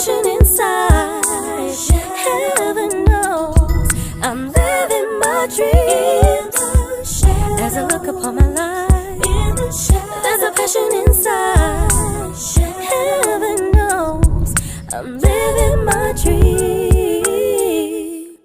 passion inside. Heaven knows I'm living my dreams. As I look upon my life, there's a passion inside. Heaven knows I'm living my dream.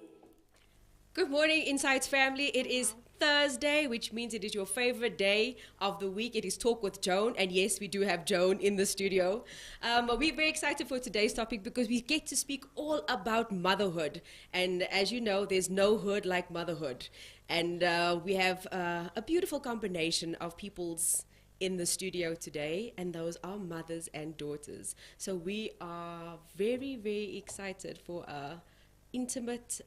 Good morning, Insights family. It is Thursday, which means it is your favorite day of the week. It is Talk with Joan, and yes, we do have Joan in the studio. We're very excited for today's topic because we get to speak all about motherhood. And as you know, there's no hood like motherhood. And we have a beautiful combination of peoples in the studio today, and those are mothers and daughters. So we are very, very excited for a intimate,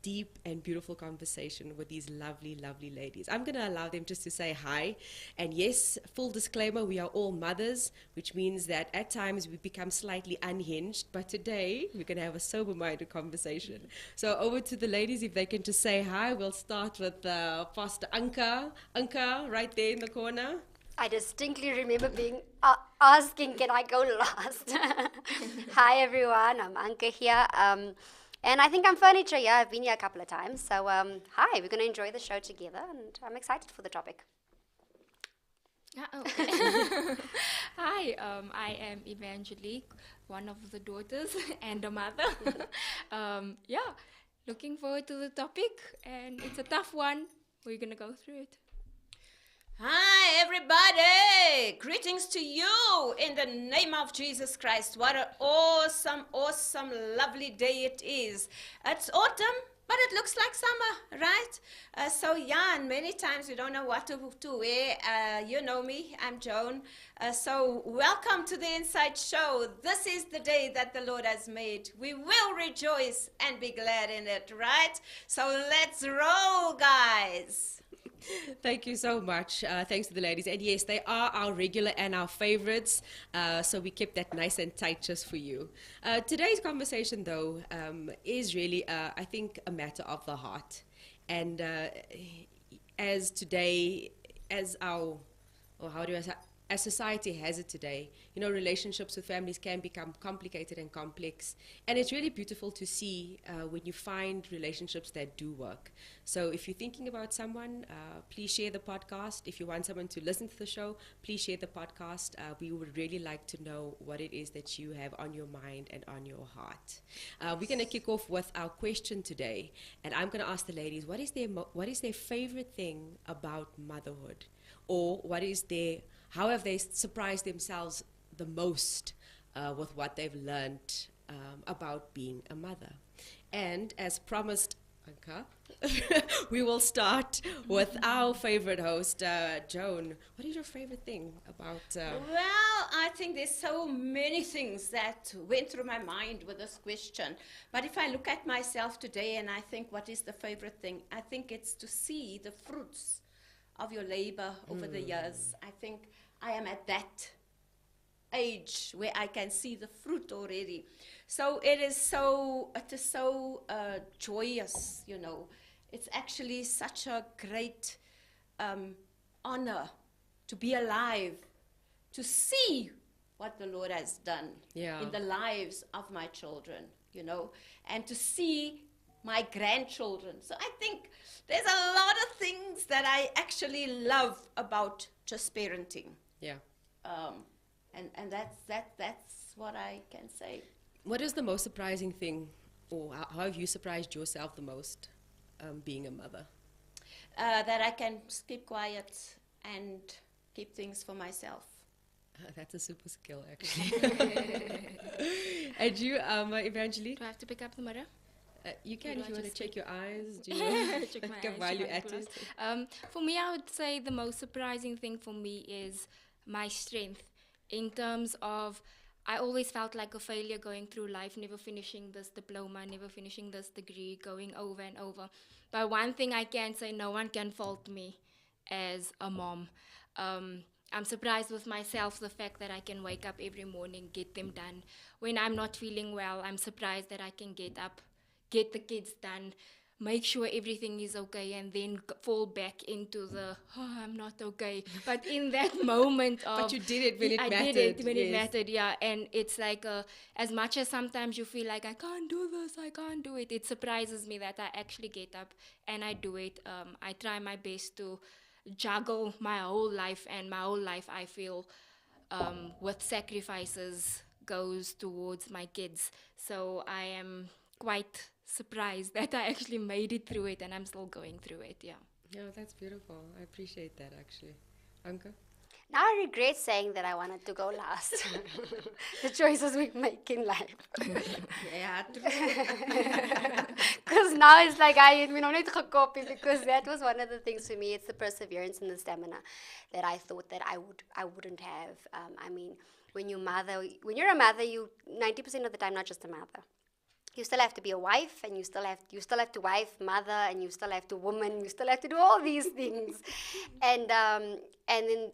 deep and beautiful conversation with these lovely, lovely ladies. I'm going to allow them just to say hi. And yes, full disclaimer, we are all mothers, which means that at times we become slightly unhinged. But today we're going to have a sober-minded conversation. So over to the ladies, if they can just say hi. We'll start with Pastor Anka. Anka, right there in the corner. I distinctly remember being asking, can I go last? Hi everyone, I'm Anka here. And I think I'm furniture here. I've been here a couple of times. So hi, we're going to enjoy the show together, and I'm excited for the topic. Hi, I am Evangelique, one of the daughters and a mother. Looking forward to the topic, and it's a tough one. We're going to go through it. Hi, everybody. Greetings to you in the name of Jesus Christ. What an awesome, awesome, lovely day it is. It's autumn, but it looks like summer, right? And many times we don't know what to wear. You know me, I'm Joan. So welcome to the Inside Show. This is the day that the Lord has made. We will rejoice and be glad in it, right? So let's roll, guys. Thank you so much. Thanks to the ladies. And yes, they are our regular and our favorites. So we kept that nice and tight just for you. Today's conversation, though, is really, I think, a matter of the heart. And as society has it today, you know, relationships with families can become complicated and complex. And it's really beautiful to see when you find relationships that do work. So if you're thinking about someone, please share the podcast. If you want someone to listen to the show, please share the podcast. We would really like to know what it is that you have on your mind and on your heart. We're going to kick off with our question today. And I'm going to ask the ladies, what is their favorite thing about motherhood? Or how have they surprised themselves the most with what they've learned about being a mother? And as promised, Anka, we will start with our favorite host, Joan. What is your favorite thing about... Well, I think there's so many things that went through my mind with this question. But if I look at myself today and I think, what is the favorite thing? I think it's to see the fruits of your labor over the years. I think I am at that age where I can see the fruit already. So it is so joyous, you know. It's actually such a great honor to be alive, to see what the Lord has done in the lives of my children, you know, and to see my grandchildren. So I think there's a lot of things that I actually love about just parenting. Yeah. And that's what I can say. What is the most surprising thing, or how have you surprised yourself the most being a mother? That I can keep quiet and keep things for myself. That's a super skill, actually. And you, Evangeline? Do I have to pick up the mirror? You can if you want to check your eyes. Do you check my eyes, while you're at it? For me, I would say the most surprising thing for me is my strength in terms of I always felt like a failure going through life, never finishing this diploma, never finishing this degree, going over and over. But one thing I can say, no one can fault me as a mom. I'm surprised with myself, the fact that I can wake up every morning, get them done. When I'm not feeling well, I'm surprised that I can get up, get the kids done, make sure everything is okay and then fall back into the, oh, I'm not okay. But in that moment of... But you did it when it I mattered. did it when it Yes. mattered, yeah. And it's like, as much as sometimes you feel like, I can't do this, I can't do it, it surprises me that I actually get up and I do it. I try my best to juggle my whole life, and my whole life, I feel, with sacrifices goes towards my kids. So I am quite surprised that I actually made it through it, and I'm still going through it, yeah. Yeah, that's beautiful. I appreciate that, actually. Anka? Now I regret saying that I wanted to go last. The choices we make in life. Yeah, true. Because now it's like I don't need to copy, because that was one of the things for me. It's the perseverance and the stamina that I thought that I wouldn't have. I mean, when you're a mother, you 90% of the time not just a mother. You still have to be a wife, and you still have to wife, mother, and you still have to woman. You still have to do all these things, and then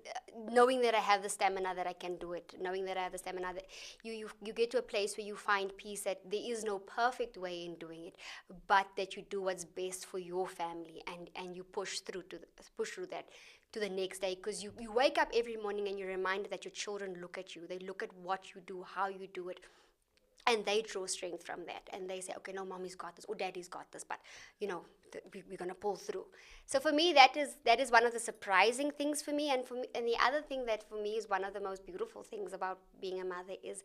knowing that I have the stamina that I can do it, knowing that I have the stamina that you get to a place where you find peace, that there is no perfect way in doing it, but that you do what's best for your family, and you push through that to the next day, because you wake up every morning and you're reminded that your children look at you, they look at what you do, how you do it. And they draw strength from that, and they say, okay, no, mommy's got this, or daddy's got this, but we're gonna pull through. So for me, that is one of the surprising things for me, and the other thing that for me is one of the most beautiful things about being a mother is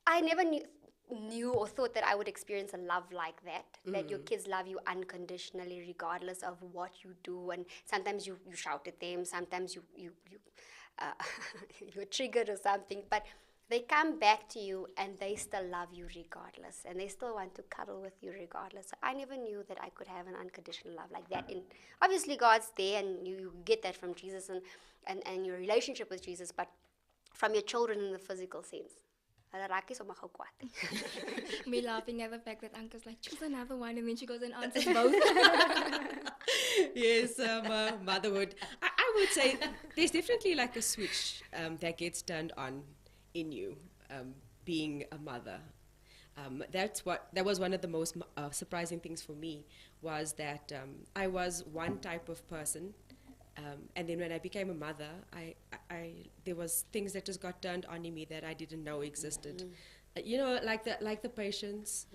I never knew or thought that I would experience a love like that, that your kids love you unconditionally regardless of what you do. And sometimes you shout at them, sometimes you're triggered or something, but they come back to you and they still love you regardless, and they still want to cuddle with you regardless. So I never knew that I could have an unconditional love like that. And obviously God's there, and you get that from Jesus and your relationship with Jesus, but from your children in the physical sense. Me laughing at the fact that Anka's like, choose another one, and then she goes and answers both. Yes, motherhood. I would say there's definitely like a switch that gets turned on in you, being a mother. That was one of the most surprising things for me, was that I was one type of person, and then when I became a mother, there was things that just got turned on in me that I didn't know existed. Like the patience.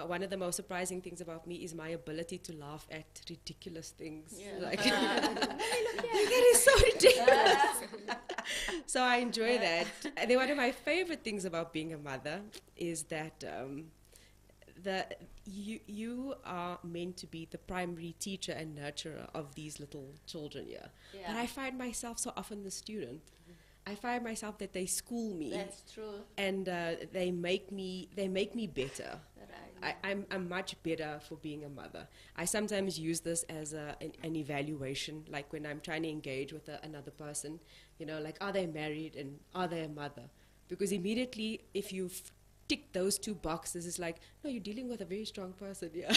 One of the most surprising things about me is my ability to laugh at ridiculous things. Yeah. Like, that is so ridiculous. So I enjoy that. And then one of my favorite things about being a mother is that you are meant to be the primary teacher and nurturer of these little children here. Yeah. But I find myself so often the student. I find myself that they school me. That's true. And they make me better. Right. I'm much better for being a mother. I sometimes use this as an evaluation, like when I'm trying to engage with another person, like, are they married and are they a mother? Because immediately, if you tick those two boxes, it's like, no, you're dealing with a very strong person, yeah.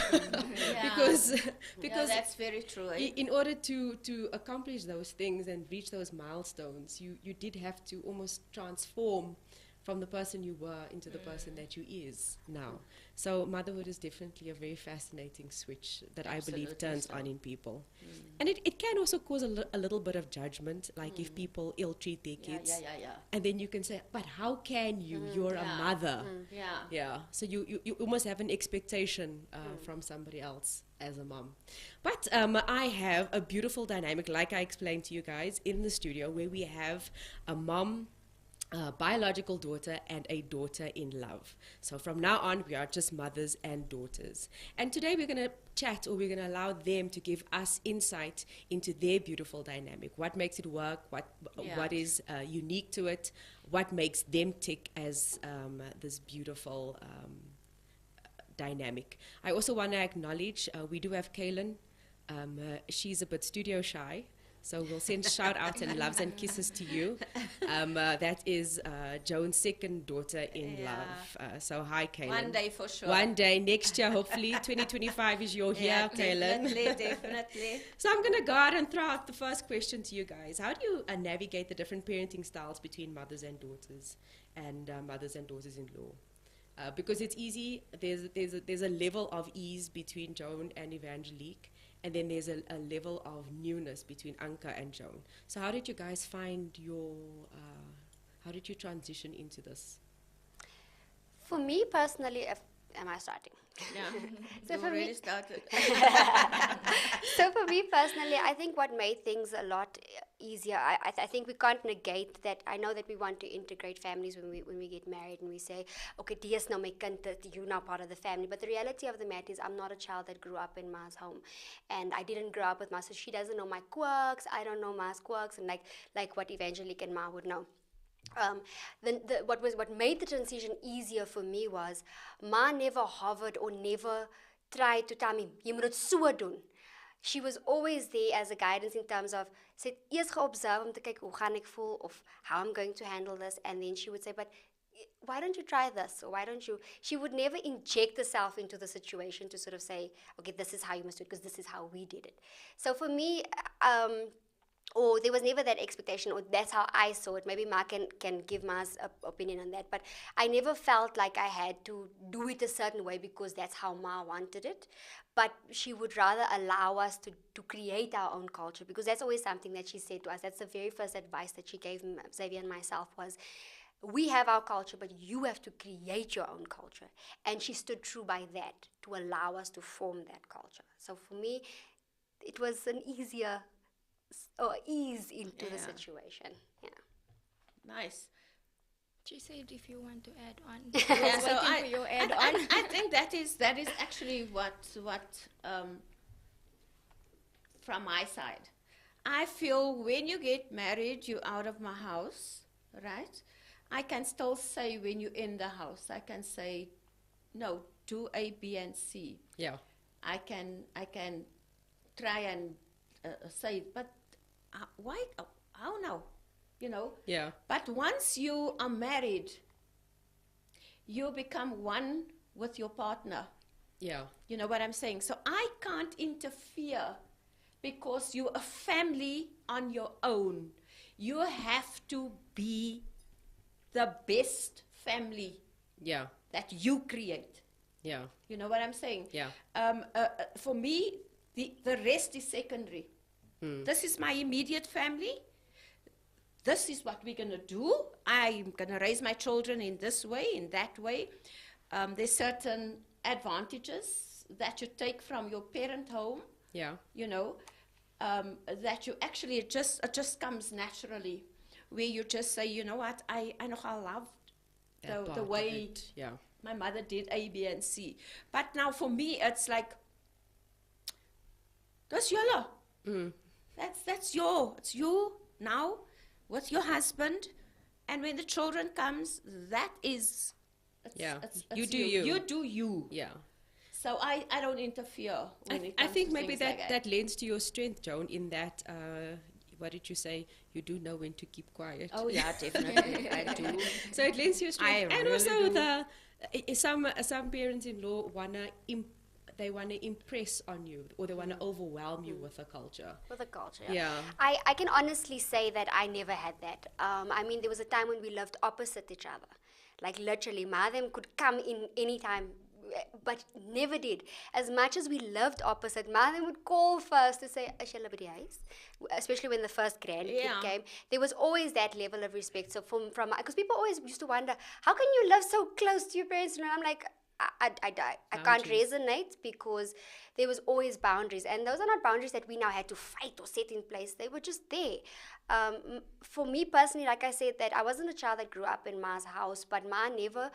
because that's very true. in order to accomplish those things and reach those milestones, you did have to almost transform from the person you were into the person that you is now. So motherhood is definitely a very fascinating switch that I believe turns on in people. And it can also cause a little bit of judgment, like if people ill-treat their kids. Yeah. And then you can say, but how can you? You're a mother. Yeah. So you almost have an expectation from somebody else as a mom. But I have a beautiful dynamic, like I explained to you guys, in the studio, where we have a mom, a biological daughter, and a daughter in love. So from now on, we are just mothers and daughters. And today we're going to chat, or we're going to allow them to give us insight into their beautiful dynamic. What makes it work? What is unique to it? What makes them tick as this beautiful dynamic? I also want to acknowledge we do have Kaylin. She's a bit studio shy. So we'll send shout outs and loves and kisses to you. That is Joan's second daughter in love. So hi, Kaylin. One day for sure. One day, next year, hopefully, 2025 is your year, Kaylin. Definitely. So I'm going to go out and throw out the first question to you guys. How do you navigate the different parenting styles between mothers and daughters and mothers and daughters-in-law? Because it's easy. There's a level of ease between Joan and Evangelique, and then there's a level of newness between Anka and Joan. So how did you guys find your? How did you transition into this? For me personally, am I starting? Yeah, So you for already me- started. So for me personally, I think what made things a lot easier, I think we can't negate that. I know that we want to integrate families when we get married and we say, okay, dis nou my kind, that you're now part of the family. But the reality of the matter is I'm not a child that grew up in Ma's home. And I didn't grow up with Ma, so she doesn't know my quirks, I don't know Ma's quirks, and like what Evangelique and Ma would know. What made the transition easier for me was Ma never hovered or never tried to tell me, jy moet dit so doen. She was always there as a guidance in terms of, sy het eers geobserve om te kyk hoe gaan ek voel of how I'm going to handle this, and then she would say, but why don't you try this, or why don't you, she would never inject herself into the situation to sort of say, okay, this is how you must do it because this is how we did it. So for me, or there was never that expectation, or that's how I saw it. Maybe Mark can give Ma's opinion on that, but I never felt like I had to do it a certain way because that's how Ma wanted it. But she would rather allow us to create our own culture, because that's always something that she said to us. That's the very first advice that she gave Xavier and myself was, we have our culture, but you have to create your own culture. And she stood true by that to allow us to form that culture. So for me, it was an easier or ease into the Yeah. situation. Yeah. Nice. She said if you want to add on. Yeah, so Waiting for your add on. I think that is actually what from my side. I feel when you get married, you're out of my house, right? I can still say when you're in the house, I can say, no, do A, B, and C. Yeah. I can try and say it, but why? How now? You know. Yeah. But once you are married, you become one with your partner. Yeah. You know what I'm saying? So I can't interfere because you're a family on your own. You have to be the best family Yeah. that you create. Yeah. You know what I'm saying? Yeah. For me, the rest is secondary. This is my immediate family. This is what we're going to do. I'm going to raise my children in this way, in that way. There's certain advantages that you take from your parent home, Yeah. you know, that you actually, it just comes naturally, where you just say, you know what, I know how I love That part the of way it, yeah. my mother did A, B, and C. But now for me, it's like, that's yellow. It's you now with your husband, and when the children comes, that is, You do you. You do you. Yeah. So I don't interfere when it I comes think to maybe things like that lends to your strength, Joan, in that, what did you say? You do know when to keep quiet. Oh yeah, definitely, I do. So it lends you strength. I And really also do. some parents-in-law wanna impress on you, or they wanna overwhelm you with a culture. With the culture. Yeah. I can honestly say that I never had that. I mean, there was a time when we lived opposite each other. Like literally, Madam could come in anytime, but never did. As much as we lived opposite, Madam would call first to say, "Ashela by die huis?" Especially when the first grandkid Yeah. came. There was always that level of respect. So from because people always used to wonder, how can you live so close to your parents? And I'm like, I can't Boundaries. resonate, because there was always boundaries, and those are not boundaries that we now had to fight or set in place. They were just there. For me personally, like I said, that I wasn't a child that grew up in Ma's house, but Ma never.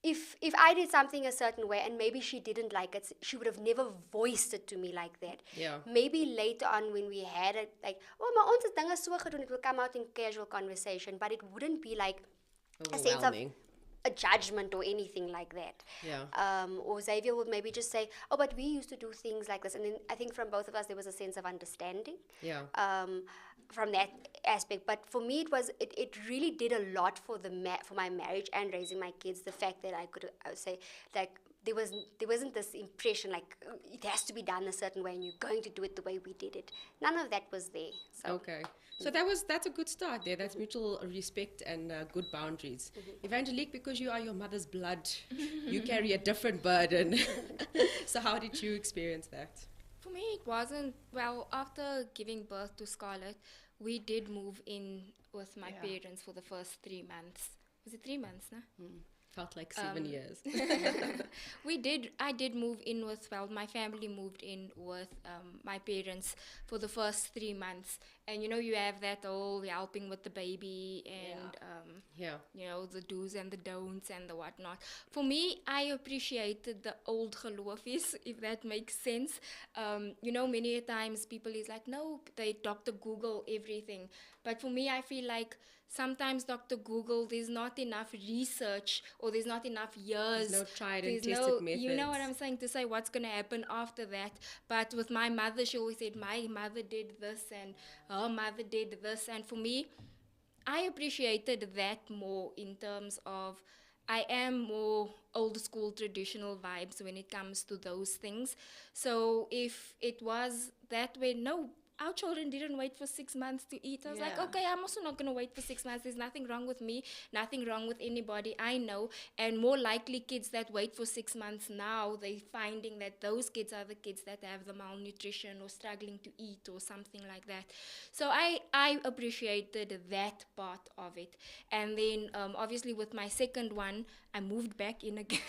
If I did something a certain way and maybe she didn't like it, she would have never voiced it to me like that. Yeah. Maybe later on when we had it, like, oh, maar ons het dinge so gedoen, it will come out in casual conversation, but it wouldn't be like a sense of Overwhelming. a judgment or anything like that. Yeah. Or Xavier would maybe just say, oh, but we used to do things like this. And then I think from both of us, there was a sense of understanding Yeah. from that aspect. But for me, it really did a lot for for my marriage and raising my kids. The fact that I could say, like, there wasn't this impression like it has to be done a certain way and you're going to do it the way we did it. None of that was there. So Okay. So that's a good start there. That's mutual respect and good boundaries. Evangelique, because you are your mother's blood, you carry a different burden. So how did you experience that? For me, it wasn't, well, after giving birth to Scarlett, we did move in with my parents for the first 3 months. Was it 3 months, no? Felt like 7 years. I did move in with, well, my family moved in with my parents for the first 3 months. And, you have that whole helping with the baby and, the do's and the don'ts and the whatnot. For me, I appreciated the old gelofies, if that makes sense. Many times people is like, no, they Dr. Google everything. But for me, I feel like sometimes Dr. Google, there's not enough research or there's not enough years. There's no tried and tested methods. You know what I'm saying, to say what's going to happen after that. But with my mother, she always said, my mother did this and her mother did this. And for me, I appreciated that more in terms of I am more old school traditional vibes when it comes to those things. So if it was that way, no, our children didn't wait for 6 months to eat. I was like, okay, I'm also not going to wait for 6 months. There's nothing wrong with me, nothing wrong with anybody I know. And more likely kids that wait for 6 months now, they're finding that those kids are the kids that have the malnutrition or struggling to eat or something like that. So I appreciated that part of it. And then obviously with my second one, I moved back in again.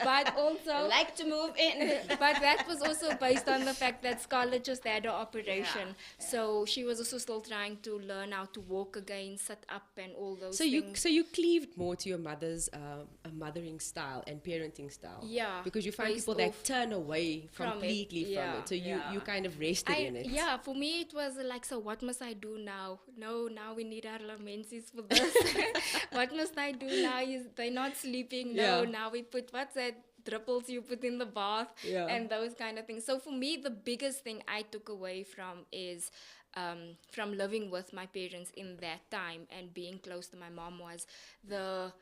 But also... Like to move in. But that was also based on the fact that Scarlett just had an operation. So she was also still trying to learn how to walk again, sit up and all those things. So you cleaved more to your mother's mothering style and parenting style. Yeah. Because you find people that turn away completely from it. So you kind of rested in it. Yeah, for me it was like, so what must I do now? No, now we need our lamencies for this. What must I do now? They're not sleeping. No, now we put, what's that? Dripples you put in the bath and those kind of things. So for me, the biggest thing I took away from is from living with my parents in that time and being close to my mom was the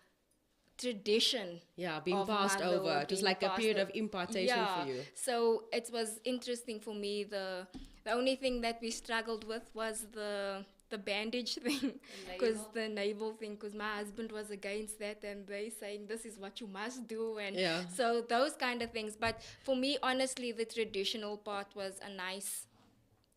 tradition. Yeah, being passed over. It was like a period of impartation for you. So it was interesting for me. The only thing that we struggled with was the bandage thing, because the navel thing, because my husband was against that and they saying this is what you must do, and so those kind of things. But for me, honestly, the traditional part was a nice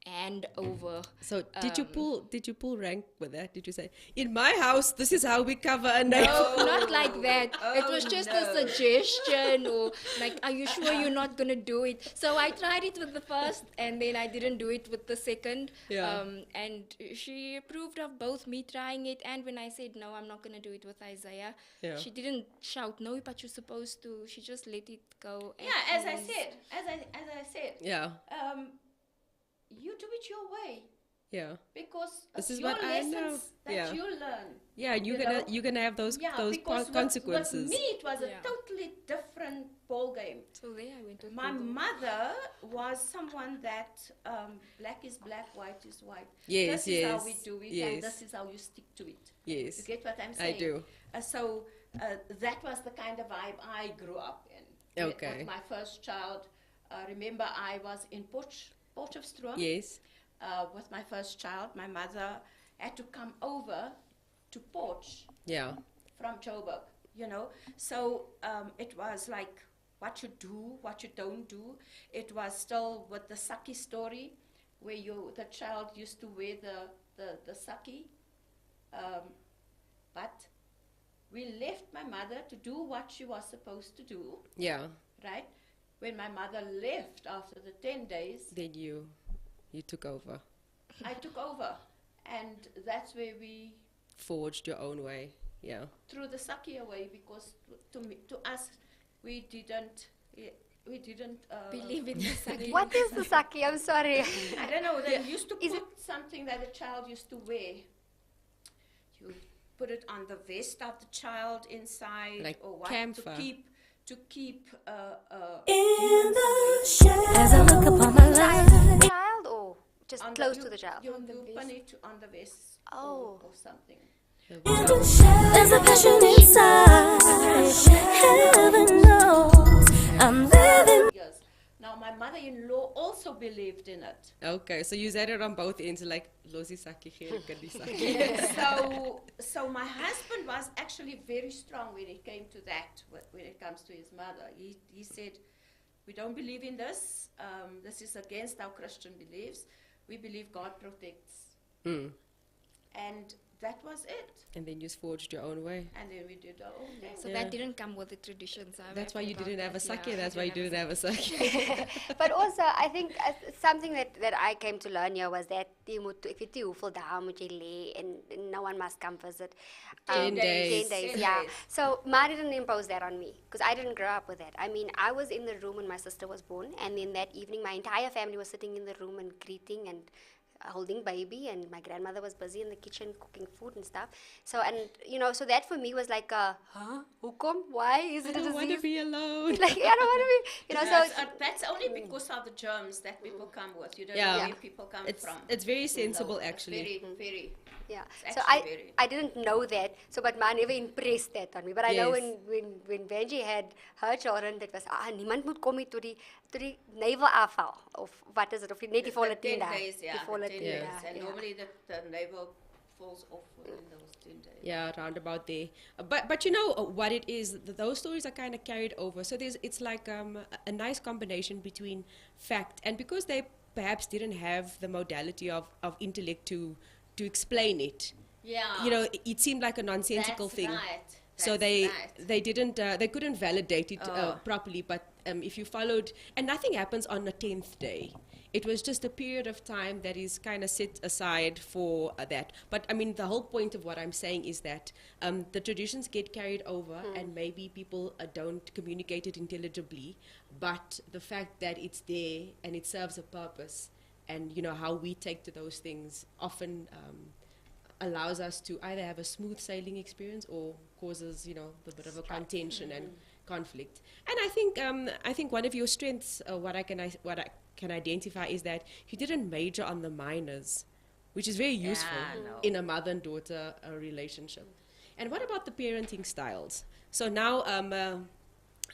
hand over. So did you pull rank with that? Did you say, in my house this is how we cover a navel? No, not like that. It was just a suggestion, or like, are you sure you're not gonna do it? So I tried it with the first and then I didn't do it with the second. And she approved of both me trying it and when I said no, I'm not gonna do it with Isaiah, she didn't shout no, but you're supposed to. She just let it go. As I said. You do it your way. Yeah. Because this is your what I know. lessons that you learn. Yeah, and you're gonna have those consequences. With me, it was a totally different ball game. So there I went with my mother was someone that black is black, white is white. Yes, this is how we do it, and this is how you stick to it. Yes. You get what I'm saying? I do. So that was the kind of vibe I grew up in. Okay. With my first child, remember I was in Potchefstroom. Yes. With my first child, my mother had to come over to Potch. Yeah. From Joburg, So it was like what you do, what you don't do. It was still with the saki story, where the child used to wear the saki. But we left my mother to do what she was supposed to do. Yeah. Right? When my mother left after the 10 days, then you took over. I took over, and that's where we forged your own way. Yeah. Threw the saki away because to us we didn't believe in the saki. What is the saki? I'm sorry. I don't know. They used to put something that a child used to wear. You put it on the vest of the child inside, like or what, camphor. To keep in the shadows. As I look upon my life. Child or just close to the child? You put it on the vest. Oh. Or something. There's a passion inside. Heaven knows. I'm living. Yes. Now, my mother-in-law also believed in it. Okay, so you said it on both ends, like losi saki, gele kadi saki. So my husband was actually very strong when it came to that, when it comes to his mother. He said, we don't believe in this. This is against our Christian beliefs. We believe God protects. Mm. And that was it. And then you forged your own way. And then we did our own thing. So Yeah. that didn't come with the traditions. That's why you didn't have a sake. That's why you didn't have a sake. But also, I think something that I came to learn here was that if you do full down, and no one must come visit. 10 days. 10 days, 10 yeah. days. So Ma didn't impose that on me because I didn't grow up with that. I mean, I was in the room when my sister was born, and then that evening, my entire family was sitting in the room and greeting and holding baby, and my grandmother was busy in the kitchen cooking food and stuff. So, and so that for me was like, hukum? Why is I it a don't want to disease? be alone. Like, I don't want to be, That's only because of the germs that people come with. You don't Yeah. know where people come from. It's very sensible, So, actually. Very, very. Yeah. It's So actually very- I didn't know that. So but Ma never impressed that on me. But I know Yes. when Benji had her children, that was niemand moet kom nie tot die navel afval of what is it of net die volle 10 10 dae. days, yeah. Die volle 10 10 days. dae, And yeah. normally the navel falls off within those 10 days. Yeah, around about there. But you know what it is? Those stories are kind of carried over. So it's like a nice combination between fact and because they perhaps didn't have the modality of intellect to explain it. Yeah. You know, it seemed like a nonsensical That's thing. right. So That's right. they couldn't validate it Oh. properly. But if you followed, and nothing happens on the 10th day. It was just a period of time that is kind of set aside for that. But I mean, the whole point of what I'm saying is that the traditions get carried over, and maybe people don't communicate it intelligibly. But the fact that it's there and it serves a purpose, and you know how we take to those things often. Allows us to either have a smooth sailing experience or causes, you know, a bit of a contention and conflict. And I think one of your strengths, what I can identify, is that you didn't major on the minors, which is very useful no. in a mother and daughter relationship. And what about the parenting styles? So now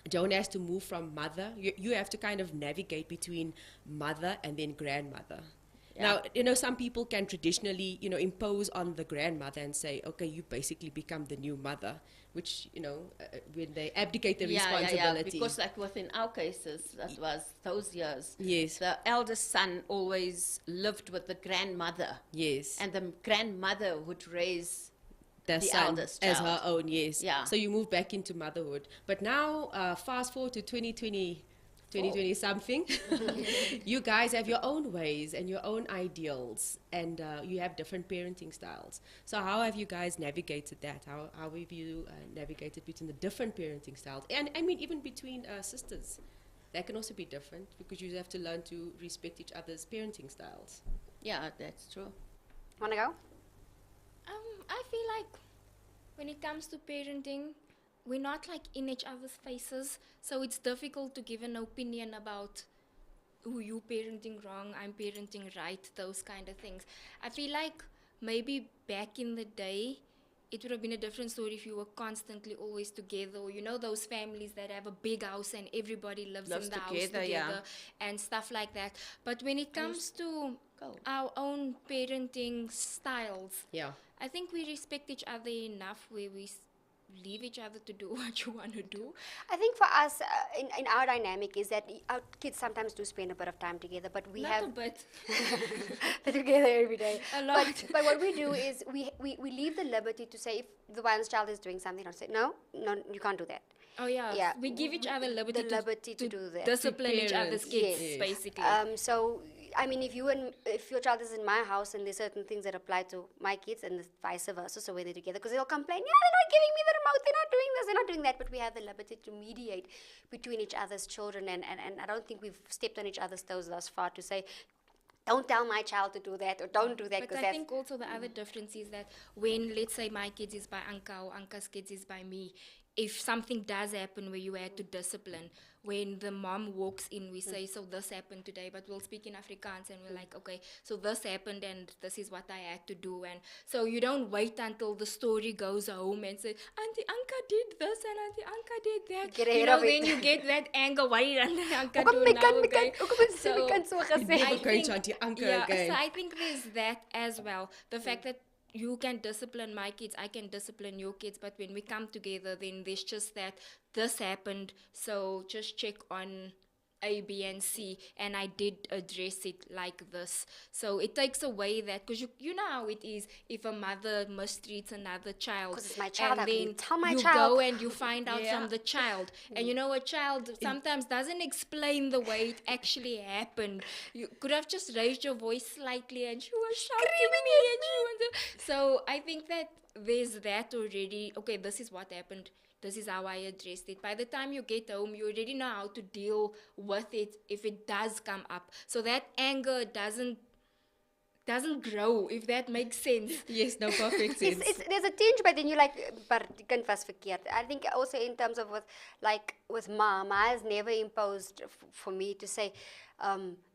Joan has to move from mother. You have to kind of navigate between mother and then grandmother. Now, you know, some people can traditionally, you know, impose on the grandmother and say, okay, you basically become the new mother, which, you know, when they abdicate the responsibility. Because like within our cases, that was those years. Yes. The eldest son always lived with the grandmother. Yes. And the grandmother would raise the the son eldest as child. her own, yes. Yeah. So you move back into motherhood. But now, fast forward to 2020 something, you guys have your own ways and your own ideals, and you have different parenting styles. So how have you guys navigated that? How have you navigated between the different parenting styles? And I mean, even between sisters, that can also be different because you have to learn to respect each other's parenting styles. Yeah, that's true. Wanna go? I feel like when it comes to parenting, we're not like in each other's faces, so it's difficult to give an opinion about who you parenting wrong, I'm parenting right, those kind of things. I feel like maybe back in the day, it would have been a different story if you were constantly always together, or you know those families that have a big house and everybody lives Lives in the house together, yeah. together and stuff like that. But when it comes to Go. our own parenting styles, Yeah. I think we respect each other enough where we leave each other to do what you want to do. I think for us, in our dynamic, is that our kids sometimes do spend a bit of time together, but we Not have a bit. they're together every day. A lot. But what we do is we leave the liberty to say if the one's child is doing something, I'll say, no, you can't do that. Oh yeah. Yeah. We give each other liberty, The liberty to do that. discipline each other's Parents. kids, Yes. basically. So, I mean, if your child is in my house and there's certain things that apply to my kids and vice versa, so when they're together, because they'll complain, yeah, they're not giving me the remote, they're not doing this, they're not doing that, but we have the liberty to mediate between each other's children, and I don't think we've stepped on each other's toes thus far to say, don't tell my child to do that or don't do that, But because I that's... think also the other difference is that when, let's say, my kids is by Anka or Anka's kids is by me, if something does happen where you had to discipline, when the mom walks in, we say, so this happened today, but we'll speak in Afrikaans and we're like, okay, so this happened and this is what I had to do. And so you don't wait until the story goes home and say, Auntie Anka did this and Auntie Anka did that. Get You ahead know, of it. then you get that anger. Why did Auntie Anka Hoekom do my now? kind, my Okay. kind, hoekom het sy my kind so gesê? Never going to Auntie Anka Yeah, again. so I think there's that as well. The fact that you can discipline my kids, I can discipline your kids, but when we come together, then there's just that this happened, so just check on A, B, and C, and I did address it like this. So it takes away that, because you know how it is if a mother mistreats another child. 'Cause it's my child, I and can then tell my you child. go and you find out Yeah. from the child. And you know, a child sometimes doesn't explain the way it actually happened. You could have just raised your voice slightly and she was shouting me and she was... So I think that there's that already. Okay, this is what happened. This is how I addressed it. By the time you get home, you already know how to deal with it if it does come up. So that anger doesn't grow, if that makes sense. Yes, no, perfect sense. There's a tinge, but then you're like, but die kind was verkeerd. I think also in terms of with ma has never imposed for me to say,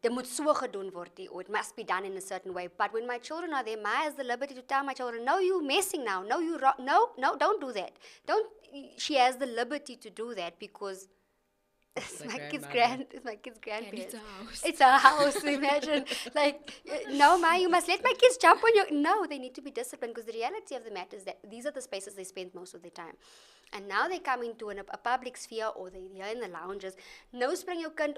dit moet so gedoen word, or it must be done in a certain way. But when my children are there, ma has the liberty to tell my children, no, you messing now, no, you no, don't do that. She has the liberty to do that because it's the my kid's And grandparents. it's a house. It's a house, imagine. Like, no, ma, you must let my kids jump on your... No, they need to be disciplined because the reality of the matter is that these are the spaces they spend most of their time. And now they come into a public sphere or they're in the lounges. No spring your kind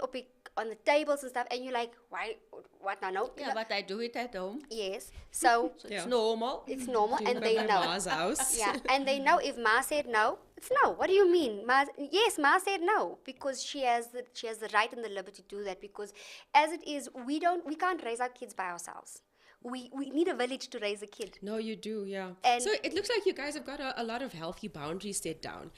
on the tables and stuff. And you're like, why? What now? No. Yeah, but I do it at home. Yes. So So Yeah. it's normal. it's normal Doing and by they my know. ma's house. Yeah, and they know if ma said no, it's no. What do you mean? Yes, ma said no because she has the right and the liberty to do that because as it is, we can't raise our kids by ourselves. We need a village to raise a kid. No, you do, yeah. And- So it looks like you guys have got a lot of healthy boundaries set down.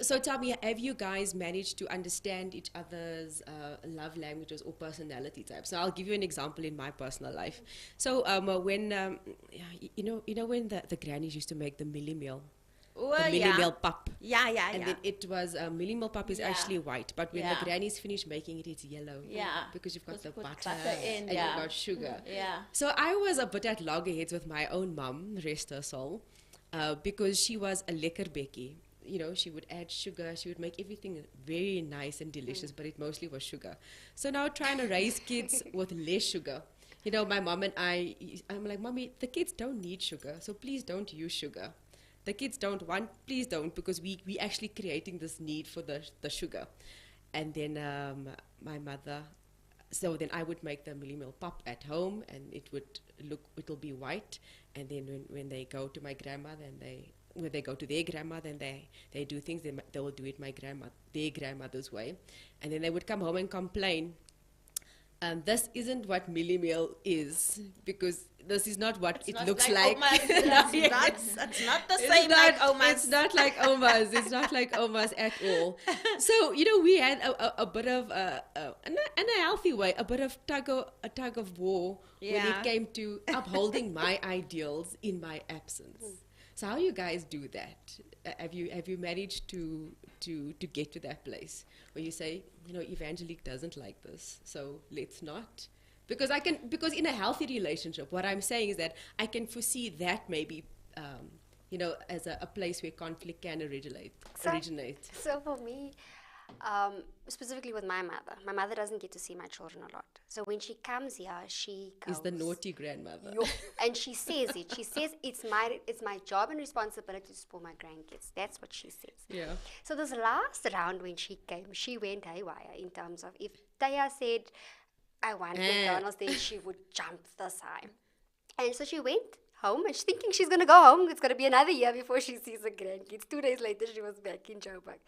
So tell me, have you guys managed to understand each other's love languages or personality types? So I'll give you an example in my personal life. So when you know when the grannies used to make the millie meal, Oh, the millie yeah. meal pap. Yeah. And then it was millie meal pap is Yeah. actually white, but when Yeah. the grannies finish making it, it's yellow. Yeah. Because you've got the Because butter, you put butter in, and yeah. you've got sugar. Yeah. So I was a bit at loggerheads with my own mum, rest her soul, because she was a lekkerbekkie. You know, she would add sugar. She would make everything very nice and delicious, but it mostly was sugar. So now trying to raise kids with less sugar. You know, my mom and I'm like, Mommy, the kids don't need sugar, so please don't use sugar. The kids don't want, please don't, because we actually creating this need for the sugar. And then my mother, so then I would make the millie meal pap at home, and it'll be white. And then when they go to my grandma, when they go to their grandma, then they do things, they will do it their grandmother's way. And then they would come home and complain, this isn't what millie meal is, because this is not what it not looks like like. Oma's. It's not the same like Oma's. It's not like Oma's. It's not like Oma's at all. So, you know, we had a bit of, in a healthy way, a bit of tug of war when Yeah. it came to upholding my ideals in my absence. So how you guys do that? Have you managed to get to that place where you say, you know, Evangelique doesn't like this, so let's not? Because in a healthy relationship, what I'm saying is that I can foresee that maybe, you know, as a place where conflict can originate. So for me, specifically with my mother doesn't get to see my children a lot. So when she comes here, she goes, Is the naughty grandmother. Yo, and she says it. She says it's my job and responsibility to spoil my grandkids. That's what she says. Yeah. So this last round when she came, she went haywire in terms of if Taya said, I want McDonald's, then she would jump the side. And so she went home and she's thinking she's going to go home. It's going to be another year before she sees her grandkids. 2 days later, she was back in Joburg.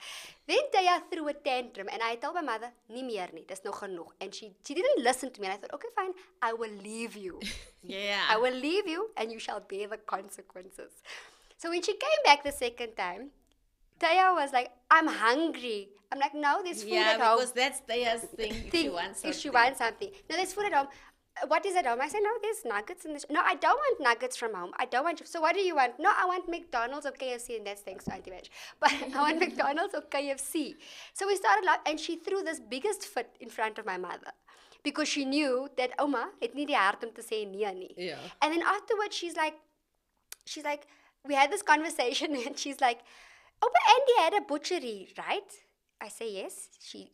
Then Taya threw a tantrum and I told my mother, nie meer nie, dis nog genoeg. And she didn't listen to me. And I thought, okay, fine, I will leave you. Yeah. I will leave you and you shall bear the consequences. So when she came back the second time, Taya was like, I'm hungry. I'm like, no, there's food at home. because that's Taya's thing. If she wants something. If she wants something. No, there's food at home. what is at home? I say, no, there's nuggets in this. No, I don't want nuggets from home. I don't want. So what do you want? No, I want McDonald's or KFC, and that's thanks to Auntie Madge. But I want McDonald's or KFC. So we started laughing, and she threw this biggest fit in front of my mother. Because she knew that Oma, het nie die hart om te sê nee nie. Yeah. And then afterwards, she's like, we had this conversation, and she's like, oh, but Andy had a butchery, right? I say, yes, he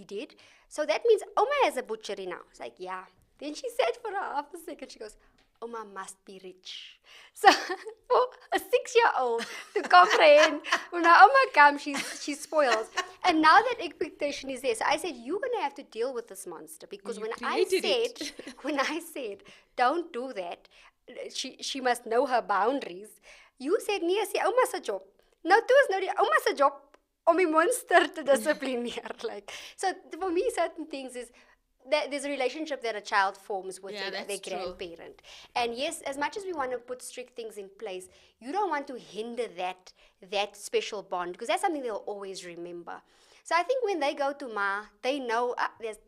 did. So that means Oma has a butchery now. It's like, yeah. Then she said for half a second, she goes, Oma must be rich. So for a 6-year-old to comprehend, when our Oma comes, she spoils. And now that expectation is there. So I said, you're going to have to deal with this monster. Because when I said, don't do that, she must know her boundaries. You said, nee, is die Oma se job. Nou toe is nou die Oma se job om die monster te dissiplineer. Like, so for me, certain things is that there's a relationship that a child forms with their grandparent. And yes, as much as we want to put strict things in place, you don't want to hinder that special bond, because that's something they'll always remember. So I think when they go to Ma, they know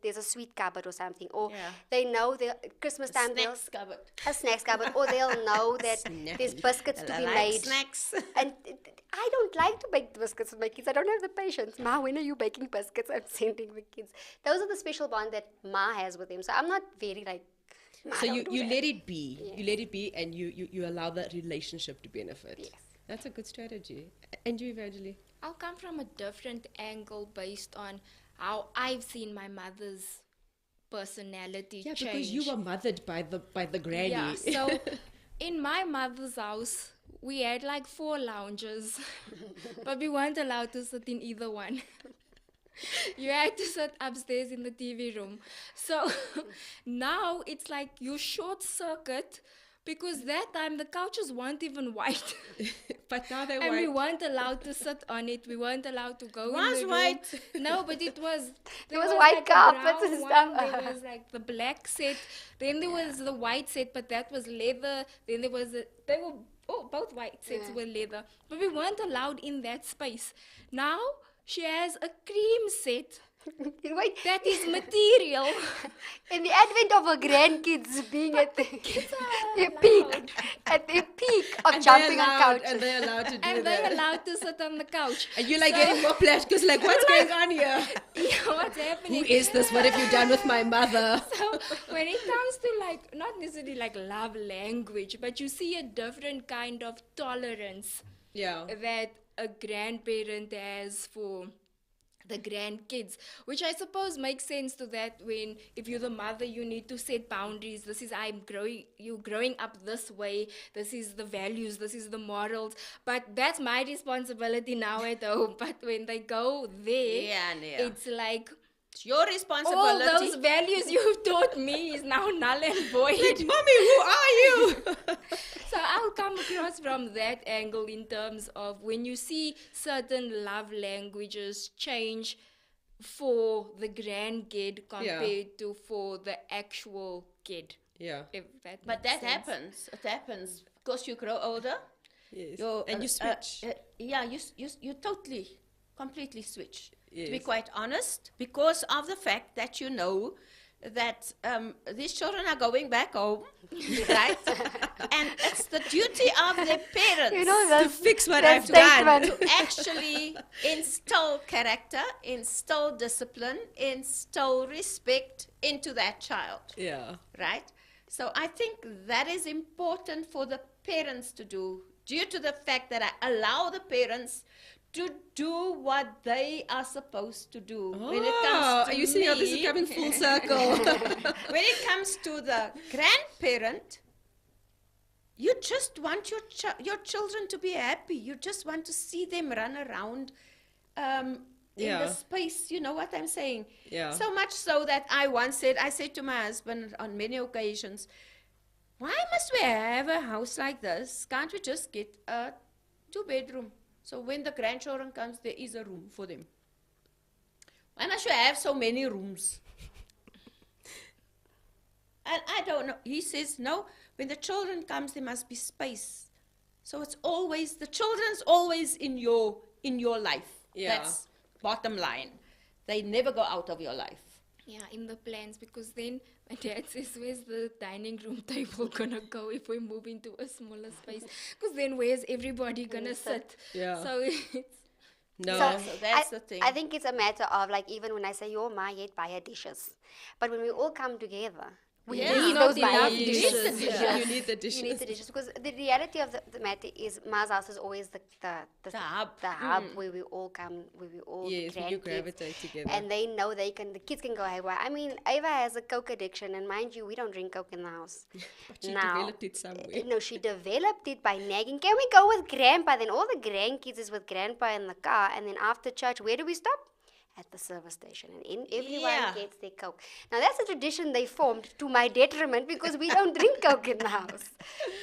there's a sweet cupboard or something, or they know the Christmas time a snacks cupboard, or they'll know that there's biscuits to be made. Snacks. And I don't like to bake biscuits with my kids. I don't have the patience. Ma, when are you baking biscuits? I'm sending the kids. Those are the special bond that Ma has with them. So I'm not very like. Ma, So you that. let it be. Yes. You let it be, and you allow that relationship to benefit. Yes. That's a good strategy. And you, Evangeline? I'll come from a different angle based on how I've seen my mother's personality Yeah, change. because you were mothered by the granny. Yeah, so in my mother's house, we had like 4 lounges, but we weren't allowed to sit in either one. You had to sit upstairs in the TV room. So now it's like you short circuit, because that time the couches weren't even white. But now they And we were. weren't allowed to sit on it. We weren't allowed to go Was in the room. white. No, but it was. There was white like a carpets brown and one, stuff. There was like the black set. Then there was the white set, but that was leather. Then there was they were both white sets were leather, but we weren't allowed in that space. Now she has a cream set Wait, that is material. in the advent of her grandkids being at their peak of And jumping they're on allowed- couches. And they're allowed to do And that. they're allowed to sit on the couch. And you're like getting more flash because like, what's going on here? Yeah, what's happening? Who is this? What have you done with my mother? So when it comes to like, not necessarily like love language, but you see a different kind of tolerance Yeah. that a grandparent has for the grandkids, which I suppose makes sense to that when if you're the mother, you need to set boundaries. This is you growing up this way. This is the values. This is the morals. But that's my responsibility now at home. But when they go there, it's like It's your all responsibility. those values you've taught me is now null and void. Mommy, who are you? So I'll come across from that angle in terms of when you see certain love languages change for the grandkid compared to for the actual kid. Yeah. If that But makes that sense. happens. It happens because you grow older. Yes. You're, And you switch. You totally, completely switch. To be Yes. quite honest, because of the fact that you know that these children are going back home, right? And it's the duty of their parents You know, To that's, fix what that I've done. statement. to actually instill character, instill discipline, instill respect into that child. Yeah. Right? So I think that is important for the parents to do, due to the fact that I allow the parents to do what they are supposed to do. When it comes to are you seeing how this is me, coming full circle? when it comes to the grandparent, you just want your children to be happy. You just want to see them run around in Yeah. the space. You know what I'm saying? Yeah. So much so that I said to my husband on many occasions, why must we have a house like this? Can't we just get a 2-bedroom? So when the grandchildren comes, there is a room for them. Why must you have so many rooms? And I don't know. He says, no, when the children comes, there must be space. So it's always, the children's always in your life. Yeah. That's bottom line. They never go out of your life. Yeah, in the plans, because then my dad says, where's the dining room table gonna go if we move into a smaller space? Because then where's everybody gonna sit? Yeah. So it's No. Yeah, so that's the thing. I think it's a matter of like even when I say you're my yet buy her dishes, but when we all come together, we Yeah. need Not those enough buy dishes. dishes. Yeah. You need the dishes. You need the dishes because the reality of the matter is Ma's house is always the hub. the hub where we all come, where we all Yes, when you grandkids, gravitate together. and they know the kids can go haywire. I mean, Ava has a Coke addiction, and mind you, we don't drink Coke in the house. But she Now, developed it somewhere. No, she developed it by nagging. Can we go with Grandpa? Then all the grandkids is with Grandpa in the car, and then after church, where do we stop? At the service station, and everyone Yeah. gets their Coke. Now that's a tradition they formed to my detriment because we don't drink Coke in the house.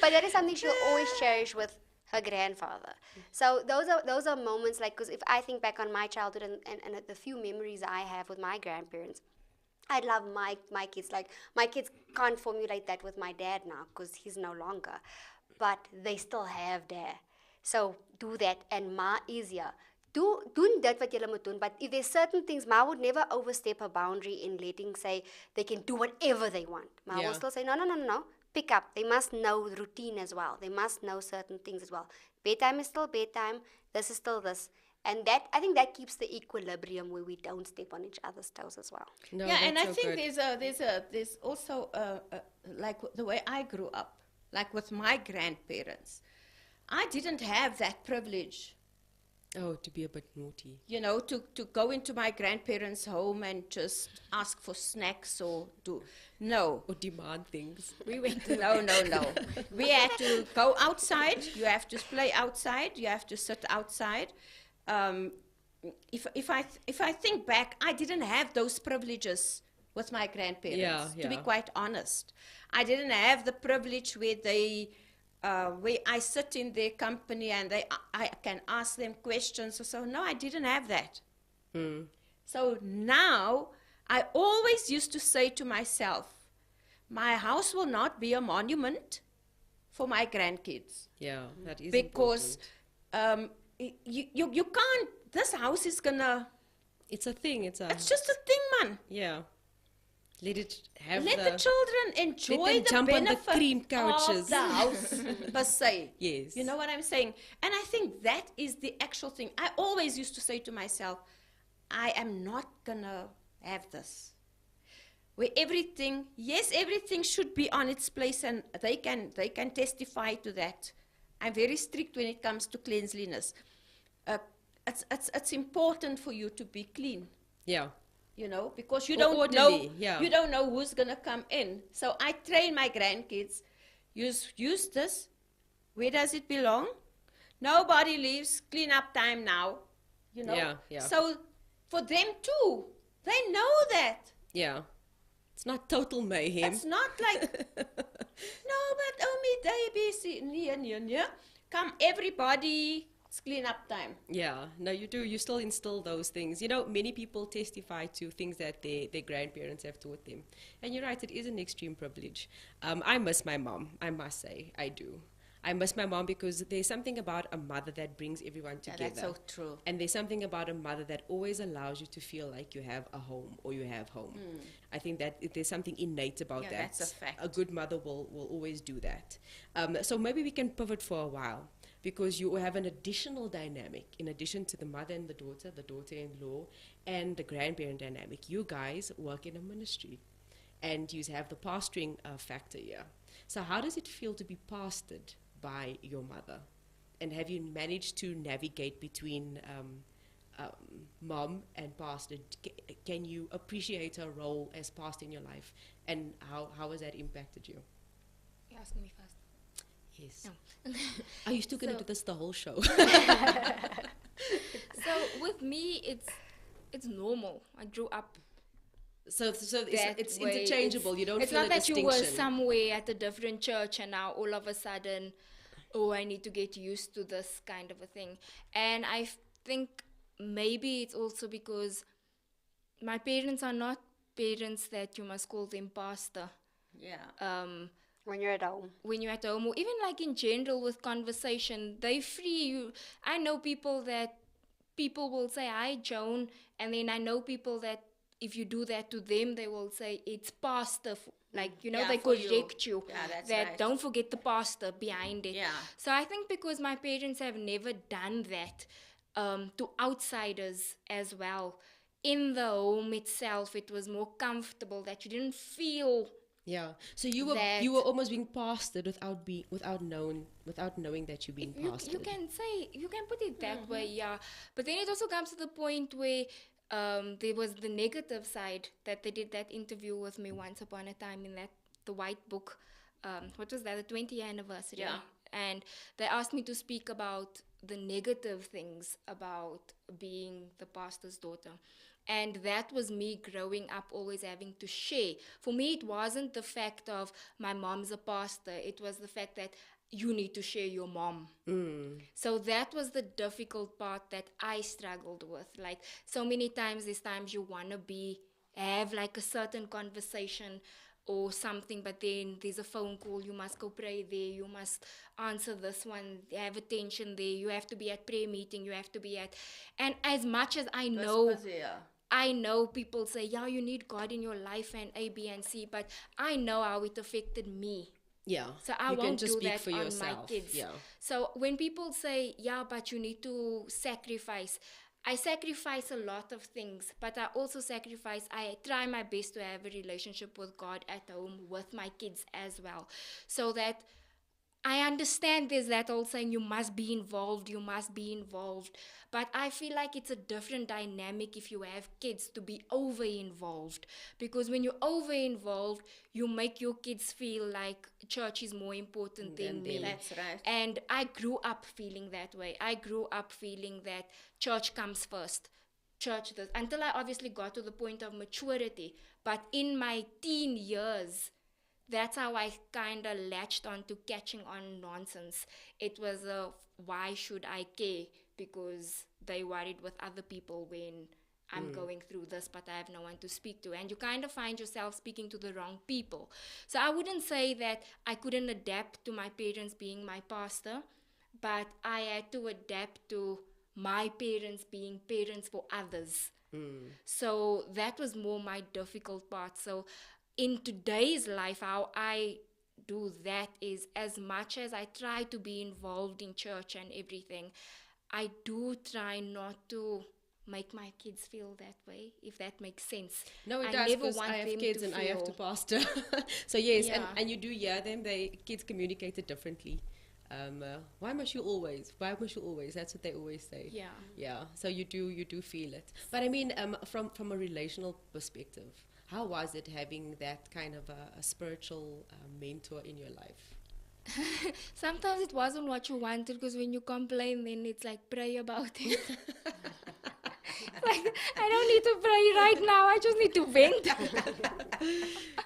But that is something she'll always cherish with her grandfather. So those are moments like, because if I think back on my childhood and the few memories I have with my grandparents, I love my kids. Like my kids can't formulate that with my dad now because he's no longer, but they still have dad. So do that, and Ma is here. Doen dit wat julle moet doen, but if there's certain things, Ma would never overstep her boundary in letting say they can do whatever they want. Ma Yeah. will still say, no, pick up. They must know routine as well. They must know certain things as well. Bedtime is still bedtime. This is still this. And that, I think that keeps the equilibrium where we don't step on each other's toes as well. No, Yeah, and I that's so think good. there's also like the way I grew up, like with my grandparents, I didn't have that privilege, Oh, to be a bit naughty. you know, to go into my grandparents' home and just ask for snacks or do no. Or demand things. we went to No. We had to go outside. You have to play outside. You have to sit outside. If I think back, I didn't have those privileges with my grandparents. To be Yeah. quite honest, I didn't have the privilege where where I sit in their company and I can ask them questions. So no, I didn't have that. So now I always used to say to myself, my house will not be a monument for my grandkids Yeah, that is because important. you can't. This house is gonna. It's a thing. It's Just a thing, man. yeah. Let it have Let the children enjoy them the jump on the benefit cream of couches. the house per se. Yes. You know what I'm saying? And I think that is the actual thing. I always used to say to myself, I am not gonna have this. Where everything should be on its place, and they can testify to that. I'm very strict when it comes to cleanliness. It's important for you to be clean. Yeah. You know, because you Or don't orderly, know, yeah. you don't know who's gonna come in. So I train my grandkids, use this. Where does it belong? Nobody leaves. Clean up time now. You know. Yeah. So for them too, they know that. Yeah. It's not total mayhem. It's not like no, but only they busy. Yeah. Come everybody. It's clean up time. Yeah, no, you do. You still instill those things. You know, many people testify to things that their grandparents have taught them. And you're right, it is an extreme privilege. I miss my mom, I must say. I do. I miss my mom because there's something about a mother that brings everyone Yeah, together. that's so true. And there's something about a mother that always allows you to feel like you have a home or you have home. I think that there's something innate about Yeah, that. that's a fact. A good mother will always do that. So maybe we can pivot for a while, because you have an additional dynamic in addition to the mother and the daughter-in-law, and the grandparent dynamic. You guys work in a ministry, and you have the pastoring factor here. So how does it feel to be pastored by your mother? And have you managed to navigate between mom and pastor? Can you appreciate her role as pastor in your life? And how has that impacted you? You ask me first. Yes. Are you still going to do this the whole show? So with me, it's normal. I grew up So that it's way. interchangeable. You don't It's feel not a that you distinction. were somewhere at a different church and now all of a sudden, oh, I need to get used to this kind of a thing. And I think maybe it's also because my parents are not parents that you must call them pastor. Yeah. When you're at home. When you're at home, or even like in general with conversation, they free you. I know people will say, hi, Joan, and then I know people that if you do that to them, they will say it's pastor. Like, Yeah, they for you. correct you. Yeah, that's that right. don't forget the pastor behind it. Yeah. So I think because my parents have never done that to outsiders as well, in the home itself, it was more comfortable that you didn't feel. Yeah. So you were That- almost being pastored without knowing that you're being you pastored. you can put it that way, yeah. But then it also comes to the point where there was the negative side, that they did that interview with me once upon a time in the white book. What was that? The 20th anniversary. Yeah. And they asked me to speak about the negative things about being the pastor's daughter. And that was me growing up always having to share. For me, it wasn't the fact of my mom's a pastor. It was the fact that you need to share your mom. So that was the difficult part that I struggled with. Like, so many times, there's times you want to have like a certain conversation or something, but then there's a phone call, you must go pray there, you must answer this one, have attention there, you have to be at prayer meeting, you have to be at, and as much as I know, Busy, yeah. I know people say, yeah, you need God in your life and A, B, and C, but I know how it affected me. Yeah. So I you won't can just do speak that for on yourself. my kids. Yeah. So when people say, yeah, but you need to sacrifice, I sacrifice a lot of things, but I also I try my best to have a relationship with God at home with my kids as well. So that I understand there's that old saying, you must be involved. But I feel like it's a different dynamic if you have kids to be over-involved. Because when you're over-involved, you make your kids feel like church is more important than me. That's right. And I grew up feeling that way. I grew up feeling that church comes first. Church does. Until I obviously got to the point of maturity. But in my teen years, that's how I kind of latched on to catching on nonsense. It was why should I care? Because they worried with other people when I'm going through this, but I have no one to speak to. And you kind of find yourself speaking to the wrong people. So I wouldn't say that I couldn't adapt to my parents being my pastor, but I had to adapt to my parents being parents for others. So that was more my difficult part. So in today's life, how I do that is, as much as I try to be involved in church and everything, I do try not to make my kids feel that way, if that makes sense. No, it I does, never because want I have them kids to and I have to feel- pastor. So yes, Yeah. and you do hear them. Kids communicate it differently. Why must you always? That's what they always say. Yeah. Yeah. So you do feel it. But I mean, from a relational perspective, how was it having that kind of a spiritual mentor in your life? Sometimes it wasn't what you wanted, because when you complain, then it's like, pray about it. Like, I don't need to pray right now. I just need to vent.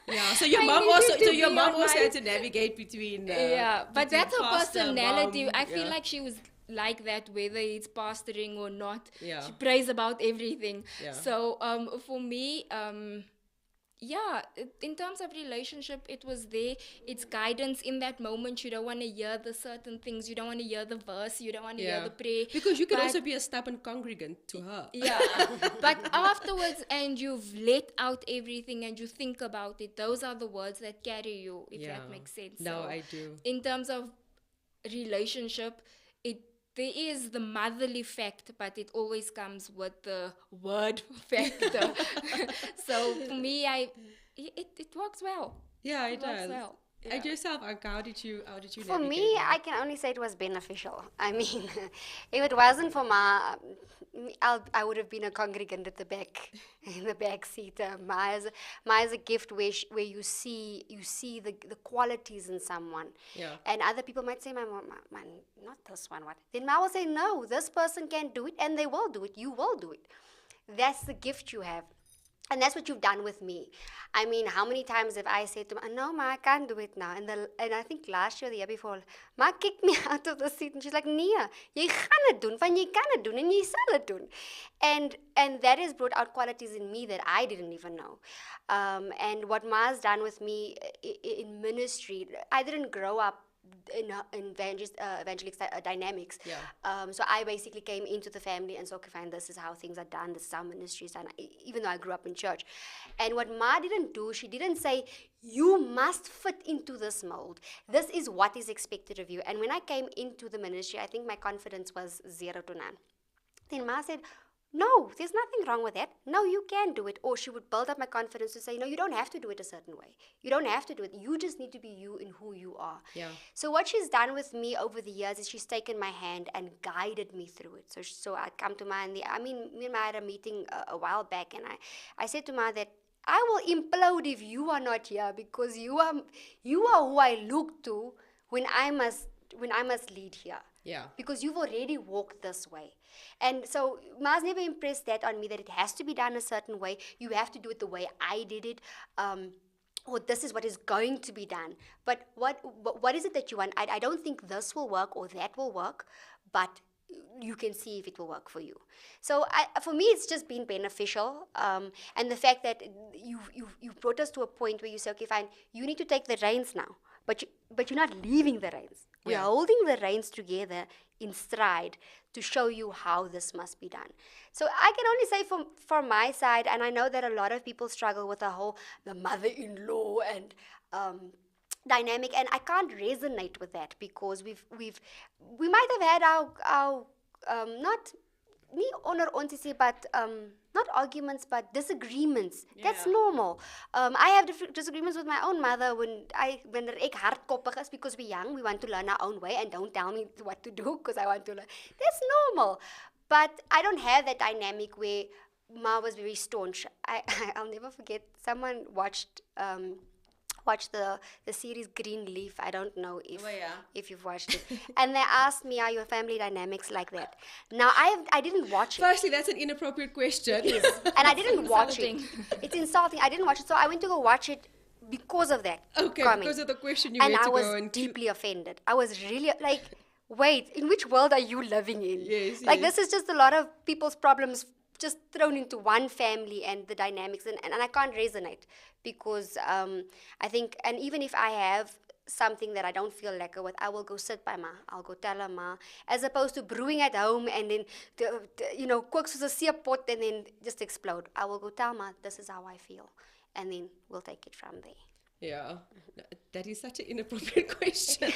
Yeah. So your I mom needed also, to so your be mom on also my- had to navigate between. Yeah, but between that's her pastor, personality. mom, I feel yeah. like she was like that, whether it's pastoring or not. Yeah. She prays about everything. Yeah. So for me, in terms of relationship, it was there. It's guidance in that moment. You don't want to hear the certain things. You don't want to hear the verse. You don't want to hear the prayer. Because you can But- also be a stubborn congregant to her. Yeah, but afterwards, and you've let out everything and you think about it, those are the words that carry you, if that makes sense. No, So I do. in terms of relationship, there is the motherly fact, but it always comes with the word factor. So for me, it works well. Yeah, it works does. well. And yourself, Anka, how did you For navigate me, that? I can only say it was beneficial. I mean, if it wasn't for I would have been a congregant at the back, in the back seat. My is a gift where you see the qualities in someone. Yeah. And other people might say, my not this one. What? Then Ma will say, no, this person can do it, and they will do it. You will do it. That's the gift you have. And that's what you've done with me. I mean, how many times have I said to Ma, no, Ma, I can't do it now. And I think last year, the year before, Ma kicked me out of the seat. And she's like, nee, jy gaan het doen, want jy kan het doen, en jy sal het doen. And that has brought out qualities in me that I didn't even know. And what Ma's done with me in ministry, I didn't grow up evangelic dynamics. Yeah. So I basically came into the family and said, okay, fine, this is how things are done, this is how ministry is done, even though I grew up in church. And what Ma didn't do, she didn't say, you must fit into this mold. This is what is expected of you. And when I came into the ministry, I think my confidence was 0 to none. Then Ma said, no, there's nothing wrong with that. No, you can do it. Or she would build up my confidence to say, no, you don't have to do it a certain way. You don't have to do it. You just need to be you in who you are. Yeah. So what she's done with me over the years is she's taken my hand and guided me through it. So I come to Ma, me and Ma had a meeting a while back, and I said to Ma that I will implode if you are not here, because you are who I look to when I must lead here. Yeah. Because you've already walked this way. And so Ma's never impressed that on me, that it has to be done a certain way. You have to do it the way I did it. Or this is what is going to be done. But what is it that you want? I don't think this will work or that will work, but you can see if it will work for you. So for me, it's just been beneficial. And the fact that you brought us to a point where you say, okay, fine, you need to take the reins now. But you're not leaving the reins. We are holding the reins together in stride to show you how this must be done. So I can only say from my side, and I know that a lot of people struggle with the mother-in-law and dynamic, and I can't resonate with that, because we might have had our not nie onder ons is, but not arguments, but disagreements. That's normal. I have disagreements with my own mother when ek hardkoppig is, because we're young, we want to learn our own way, and don't tell me what to do because I want to learn. That's normal. But I don't have that dynamic where Ma was very staunch. I'll never forget, someone watched the series Greenleaf. I don't know if you've watched it. And they asked me, are your family dynamics like that? Now, I didn't watch it. Firstly, that's an inappropriate question. Yes. And I didn't watch it. It's insulting. I didn't watch it. So I went to go watch it because of that comment. Because of the question you and went to I go was deeply offended. I was really like, wait, in which world are you living in? Yes, like, yes. this is just a lot of people's problems just thrown into one family and the dynamics, and I can't resonate, because I think, and even if I have something that I don't feel lekker with, I will go sit by Ma. I'll go tell her Ma, as opposed to brewing at home and then, cook soos 'n seepot and then just explode. I will go tell Ma, this is how I feel, and then we'll take it from there. Yeah, that is such an inappropriate question.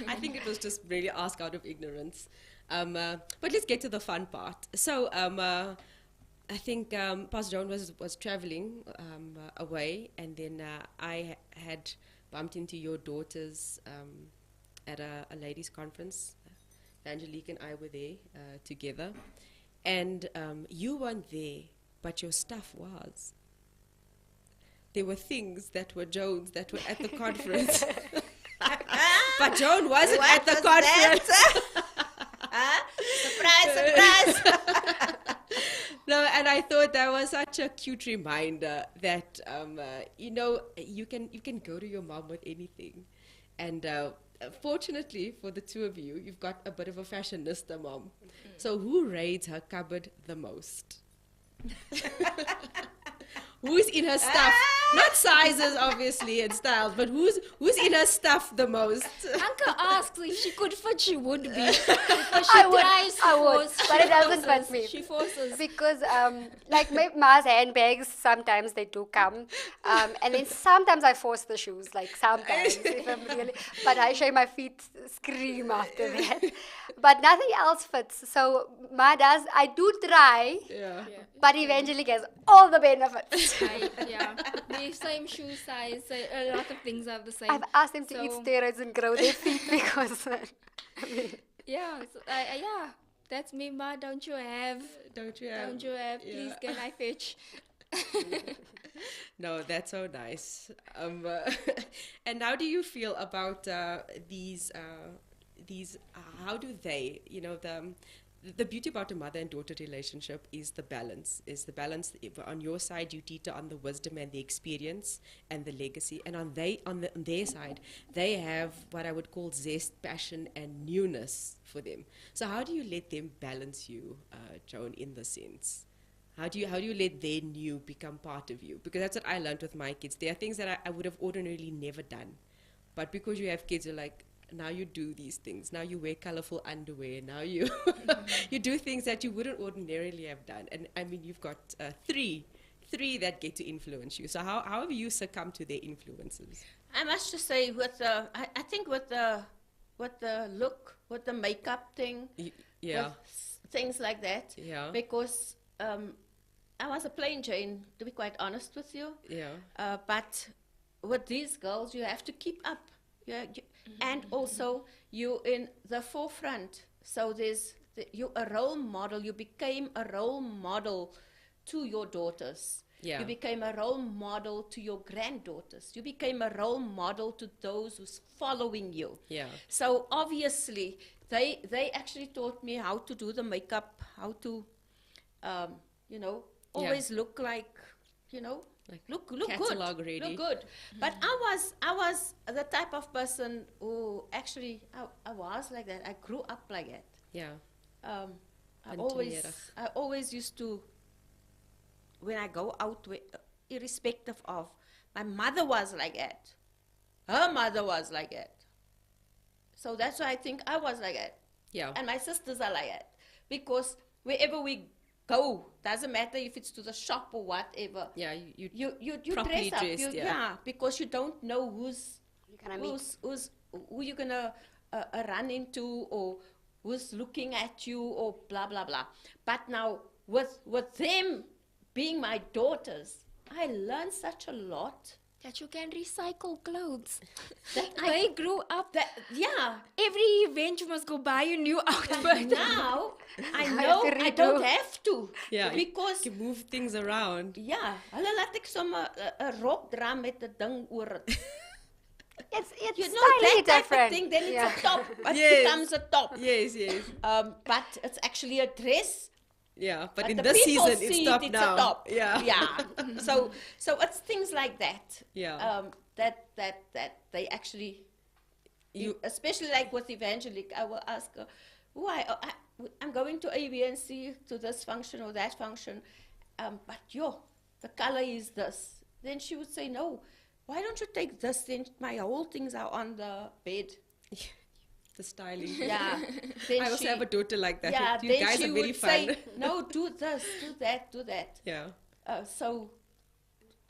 I think it was just really asked out of ignorance. But let's get to the fun part. So, I think Pastor Joan was traveling away, and then I had bumped into your daughters at a ladies' conference. Angelique and I were there together, and you weren't there, but your stuff was. There were things that were Joan's that were at the conference. But Joan wasn't at the conference. Surprise! No, and I thought that was such a cute reminder that you can go to your mom with anything, and fortunately for the two of you, you've got a bit of a fashionista mom. So who raids her cupboard the most? Who's in her stuff? Not sizes, obviously, and styles, but who's in her stuff the most? Anka asks if she could fit, she would be. Because she tries to force, but it doesn't fit me. She forces. Because, like my Ma's handbags, sometimes they do come. And then sometimes I force the shoes, like sometimes, if I'm really, but I show my feet scream after that. But nothing else fits. So Ma does, I do try, but eventually gets all the benefits. The same shoe size, so a lot of things are the same. I've asked them to eat steroids and grow their feet because, that's me, Ma. Don't you have? Please, can I fetch? No, that's so nice. And how do you feel about these? How do they? The beauty about a mother and daughter relationship is the balance. On your side, you teeter on the wisdom and the experience and the legacy, and on their side, they have what I would call zest, passion, and newness for them. So how do you let them balance you, Joan, in the sense? How do you let their new become part of you? Because that's what I learned with my kids. There are things that I would have ordinarily never done, but because you have kids, you're like, now you do these things. Now you wear colorful underwear. Now you you do things that you wouldn't ordinarily have done. And I mean, you've got three that get to influence you. So how have you succumbed to their influences? I must just say, I think with the look, with the makeup thing, Yeah. with things like that. Yeah. Because I was a plain Jane, to be quite honest with you. Yeah. But with these girls, you have to keep up. And also, you in the forefront. So you're a role model. You became a role model to your daughters. Yeah. You became a role model to your granddaughters. You became a role model to those who's following you. Yeah. So obviously, they actually taught me how to do the makeup, how to, always look like, Like look catalog good, ready. look good. But I was the type of person who actually I was like that. I grew up like that. Yeah. I Vanillerig. always used to, when I go out, irrespective of, my mother was like that. Her mother was like that. So that's why I think I was like that. Yeah. And my sisters are like that. Because wherever we go, doesn't matter if it's to the shop or whatever. Yeah. You properly dress up. dressed, yeah. Yeah, because you don't know You're gonna meet. who you're gonna run into, or who's looking at you, or blah blah blah. But now with them being my daughters, I learned such a lot. That you can recycle clothes. That They grew up. yeah. Every event you must go buy a new outfit. Now I have know to I redo. don't have to. Yeah. Because You move things around. ja, hulle laat ek sommer 'n rok dra met 'n ding oor dit. It's You know slightly that type different. of thing, then it's Yeah. a top. It Yes. becomes a top. Yes. Yes. But it's actually a dress. Yeah. But in the this people season, it's see top it's now. a top. Yeah. Yeah. So it's things like that. Yeah. That they actually, especially like with Evangelique, I will ask her, I'm going to A, B, and C, to this function or that function, but the color is this. Then she would say, no, why don't you take this? Then my whole things are on the bed. The styling. Yeah. Then I also have a daughter like that. Yeah, You then guys she are very would fun. say, no, do this, do that, do that. Yeah. So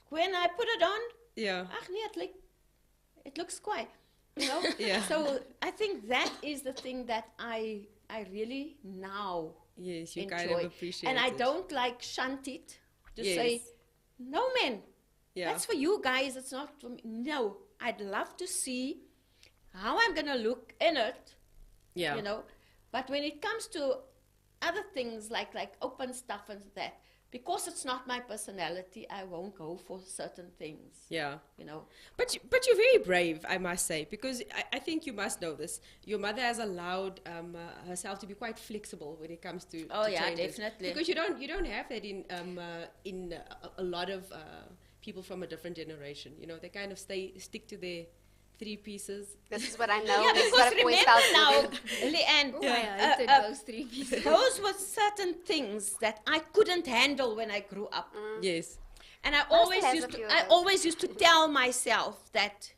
when I put it on, Yeah. ach nee, it looks quite, Yeah. So I think that is the thing that I really now Yes, you enjoy. kind of appreciate and I it. don't like shunt it to Yes. say, no man, Yeah. that's for you guys, it's not for me. No, I'd love to see how I'm going to look in it, Yeah. But when it comes to other things like open stuff and that, because it's not my personality, I won't go for certain things. Yeah. You know. But you're very brave, I must say, because I think you must know this. Your mother has allowed herself to be quite flexible when it comes to Oh, to yeah, changes. definitely. Because you don't have that in a lot of people from a different generation. They kind of stick to their three pieces. This is what I know. Yeah, This is because what I've always remember felt now, to do. Leanne, Oh, I hated those 3 pieces. those were certain things that I couldn't handle when I grew up. Yes. And I still always have used a to, few of I those. always used to tell myself that,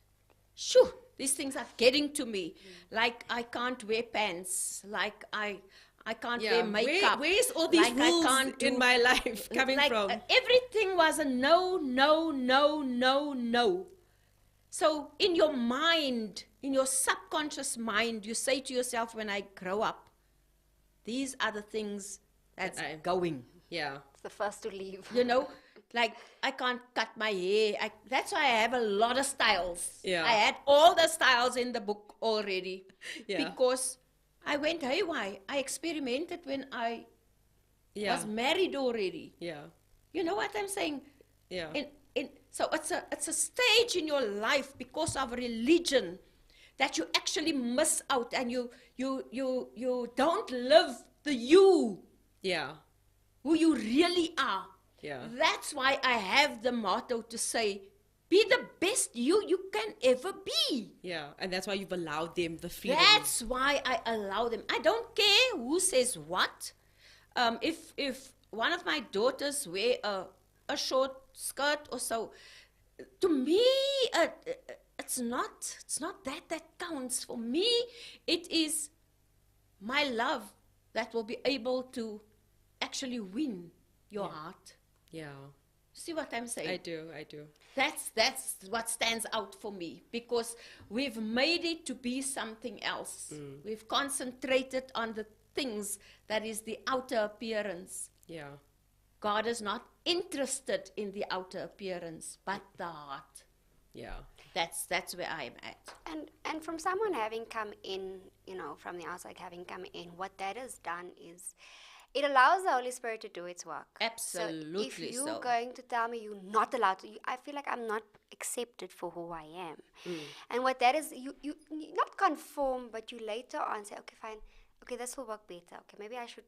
shoo, these things are getting to me. Like I can't wear pants. Like I can't wear makeup. Where's all these like rules I can't in do- my life coming like, from? Everything was a no, no, no, no, no. So in your mind, in your subconscious mind, you say to yourself, when I grow up, these are the things that's That I- going. Yeah. It's the first to leave. Like I can't cut my hair. That's why I have a lot of styles. Yeah. I had all the styles in the book already. Yeah. Because I went haywire. I experimented when I Yeah. was married already. Yeah. You know what I'm saying? Yeah. So it's a stage in your life because of religion that you actually miss out, and you don't live the you Yeah. who you really are. Yeah. That's why I have the motto to say, be the best you can ever be. Yeah. And that's why you've allowed them the freedom. That's why I allow them. I don't care who says what. If one of my daughters wear a short skirt or so, to me, it's it's not that counts. For me, it is my love that will be able to actually win your heart. Yeah, See what I'm saying? I do. That's what stands out for me, because we've made it to be something else. We've concentrated on the things that is the outer appearance. Yeah, God is not interested in the outer appearance, but the heart. yeah, That's where I'm at. And from someone having come in, from the outside having come in, what that has done is it allows the Holy Spirit to do its work. Absolutely So if you're so. going to tell me you're not allowed to, I feel like I'm not accepted for who I am. And what that is, you not conform, but you later on say, okay, fine, okay, this will work better. Okay, maybe I should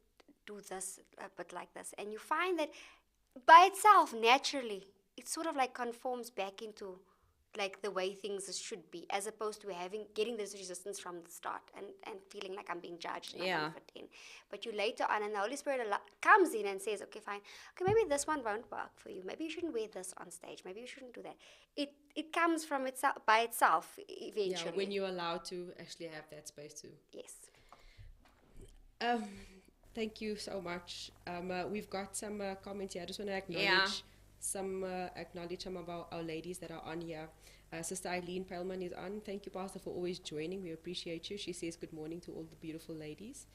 do this a bit like this. And you find that by itself, naturally, it sort of like conforms back into like the way things should be, as opposed to getting this resistance from the start and feeling like I'm being judged and I Yeah. don't fit in. But you later on, and the Holy Spirit comes in and says, okay, fine, okay, maybe this one won't work for you. Maybe you shouldn't wear this on stage. Maybe you shouldn't do that. It comes from itself by itself eventually. yeah. When you're allowed to actually have that space to. Yes. Thank you so much. We've got some comments here. I just want to acknowledge some of our ladies that are on here. Sister Eileen Pelman is on. Thank you, Pastor, for always joining. We appreciate you. She says good morning to all the beautiful ladies.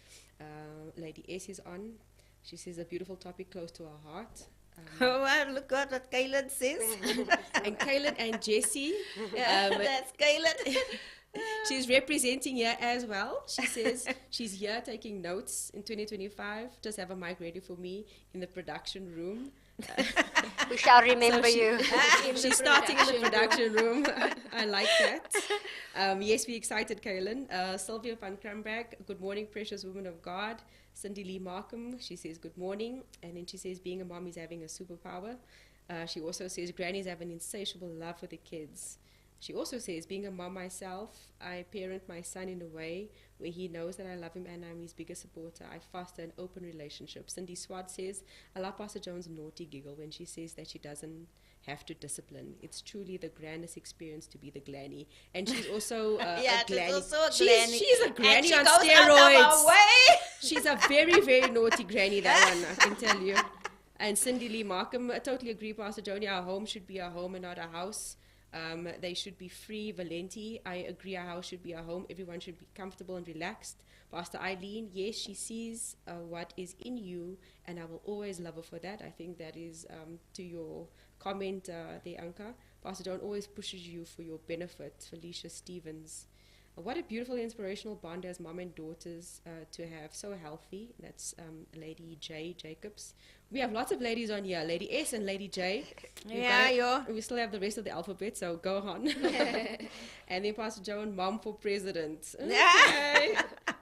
Lady S is on. She says a beautiful topic close to our heart. Oh, well, look what Kaylin says. And Kaylin and Jessie. That's Kaylin. She's representing here as well. She says she's here taking notes in 2025. Just have a mic ready for me in the production room. We shall remember So she- you. She's starting in the production room. I like that. Yes, we're excited, Kaylin. Sylvia van Krambach, good morning, precious woman of God. Cindy Lee Markham, she says good morning. And then she says being a mom is having a superpower. She also says grannies have an insatiable love for the kids. She also says, being a mom myself, I parent my son in a way where he knows that I love him and I'm his biggest supporter. I foster an open relationship. Cindy Swart says, I love Pastor Joan's naughty giggle when she says that she doesn't have to discipline. It's truly the grandest experience to be the granny. And she's also Yeah, a granny. she's also a granny. She's a granny and she on goes steroids. out of her way. She's a very, very naughty granny, that one, I can tell you. And Cindy Lee Markham, I totally agree, Pastor Joni. Our home should be a home and not a house. They should be free. Valenti, I agree, our house should be a home. Everyone should be comfortable and relaxed. Pastor Eileen, yes, she sees what is in you, and I will always love her for that. I think that is to your comment there, Anka. Pastor John always pushes you for your benefit. Felicia Stevens. What a beautiful inspirational bond as mom and daughters to have. So healthy. That's Lady J Jacobs. We have lots of ladies on here. Lady S and Lady J. We still have the rest of the alphabet, so go on. And then Pastor Joan, Mom for President. Okay.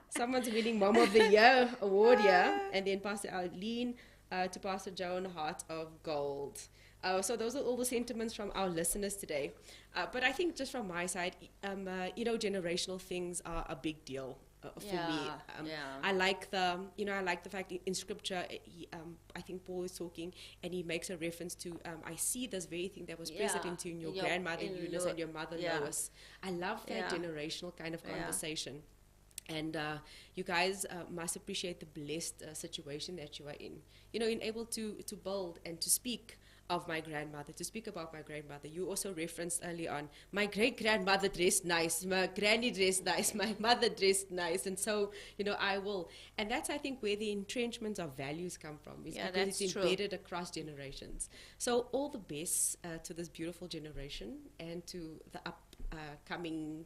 Someone's winning Mom of the Year award here. And then Pastor Eileen to Pastor Joan, Heart of Gold. So those are all the sentiments from our listeners today. But I think just from my side, generational things are a big deal for me. I like the fact in Scripture, I think Paul is talking and he makes a reference to, I see this very thing that was present into your grandmother Eunice and your mother Lois. I love that generational kind of conversation. And you guys must appreciate the blessed situation that you are in. In able to build and to speak of my grandmother, to speak about my grandmother. You also referenced early on, my great-grandmother dressed nice, my granny dressed nice, my mother dressed nice, and so, I will. And that's, I think, where the entrenchments of values come from, is because it's embedded across generations. So all the best to this beautiful generation and to the upcoming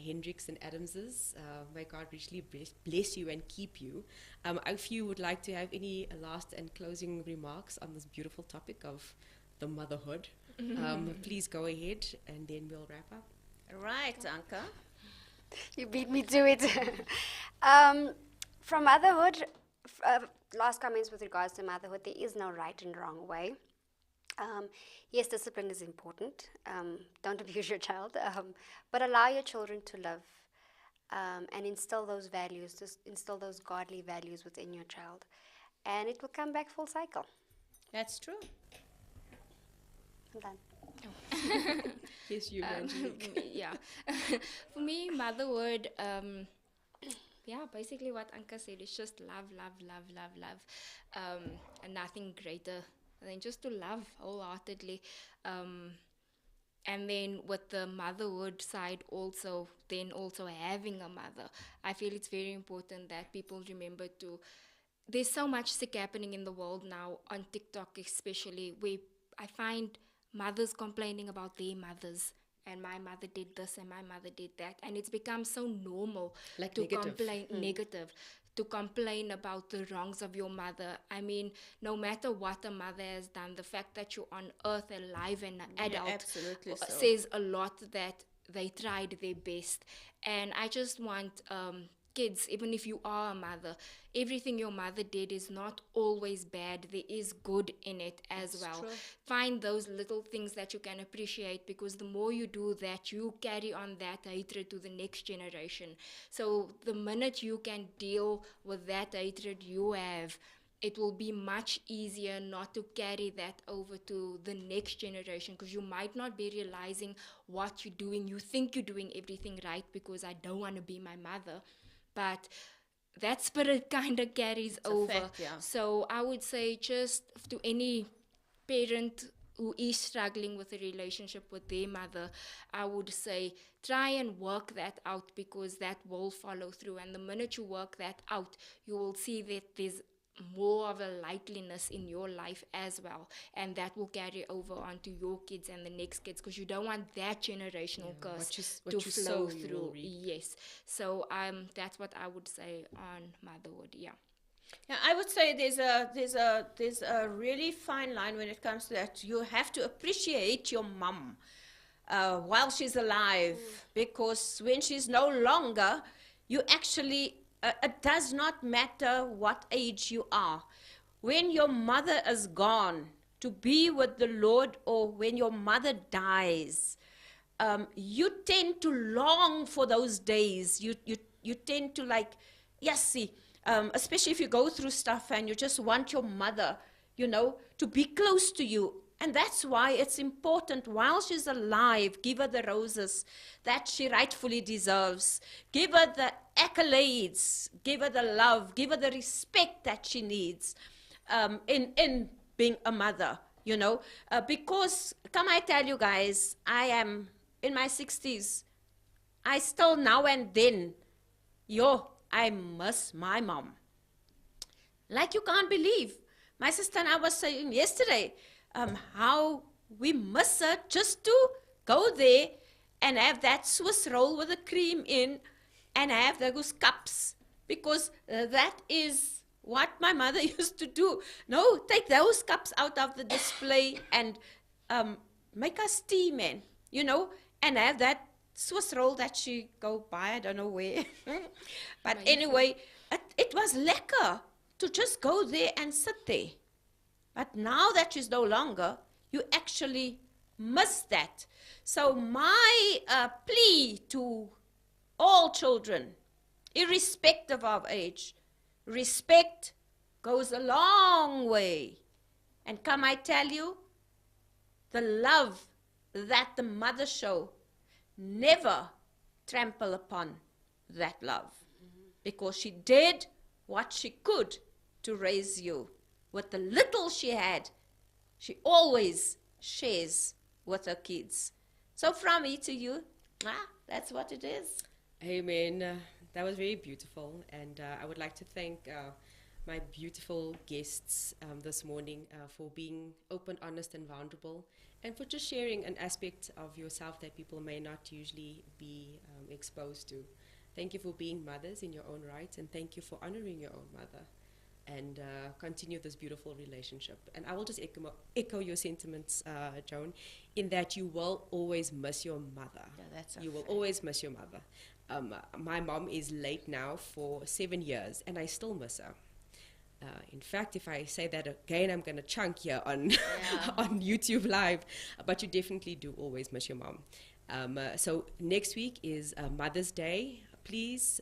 Hendricks and Adamses. May God richly bless you and keep you. If you would like to have any last and closing remarks on this beautiful topic of the motherhood, please go ahead and then we'll wrap up. Right, Anka. You beat me to it. From motherhood, last comments with regards to motherhood, there is no right and wrong way. Yes, discipline is important. Don't abuse your child, but allow your children to live and instill those values, instill those godly values within your child, and it will come back full cycle. That's true. I'm done. Yes, you, Angelique. Yeah. For me, motherhood, yeah, basically what Anka said is just love, love, love, love, love. And nothing greater than just to love wholeheartedly. Um, and then with the motherhood side also, then also having a mother, I feel it's very important that people remember to, there's so much sick happening in the world now, on TikTok especially, where I find mothers complaining about their mothers, and my mother did this and my mother did that, and it's become so normal Like to negative. complain negative, to complain about the wrongs of your mother. I mean, no matter what a mother has done, the fact that you're on earth alive and an adult absolutely so. says a lot that they tried their best. And I just want kids, even if you are a mother, everything your mother did is not always bad. There is good in it as well. true. Find those little things that you can appreciate, because the more you do that, you carry on that hatred to the next generation. So the minute you can deal with that hatred you have, it will be much easier not to carry that over to the next generation, because you might not be realizing what you're doing. You think you're doing everything right because I don't want to be my mother, but that spirit kind of carries over. fact, yeah. So I would say, just to any parent who is struggling with a relationship with their mother, I would say try and work that out, because that will follow through. And the minute you work that out, you will see that there's more of a lightliness in your life as well, and that will carry over onto your kids and the next kids, because you don't want that generational curse what to you flow sow, you will through. reap. Yes. So that's what I would say on motherhood. Yeah. Yeah, I would say there's a really fine line when it comes to that. You have to appreciate your mum while she's alive, because when she's no longer, you actually it does not matter what age you are. When your mother is gone to be with the Lord, or when your mother dies, you tend to long for those days. You tend to like, yes, see, especially if you go through stuff and you just want your mother, to be close to you. And that's why it's important, while she's alive, give her the roses that she rightfully deserves. Give her the accolades, give her the love, give her the respect that she needs in being a mother, because, come I tell you guys, I am in my 60s. I still now and then, I miss my mom. Like you can't believe. My sister and I was saying yesterday how we miss her, just to go there and have that Swiss roll with the cream in and have those cups, because that is what my mother used to do. No, take those cups out of the display and make us tea, man, and have that Swiss roll that she go buy, I don't know where. But anyway, it was lekker to just go there and sit there. But now that she's no longer, you actually miss that. So my plea to all children, irrespective of age, respect goes a long way. And come I tell you, the love that the mother show, never trample upon that love, because she did what she could to raise you. With the little she had, she always shares with her kids. So from me to you, that's what it is. Amen. That was very beautiful, and I would like to thank my beautiful guests this morning for being open, honest, and vulnerable, and for just sharing an aspect of yourself that people may not usually be exposed to. Thank you for being mothers in your own right, and thank you for honoring your own mother, and continue this beautiful relationship. And I will just echo your sentiments, Joan, in that you will always miss your mother. Yeah, that's a you will fact. always miss your mother. My mom is late now for 7 years, and I still miss her. In fact, if I say that again, I'm going to chunk here on on YouTube Live. But you definitely do always miss your mom. So next week is Mother's Day. Please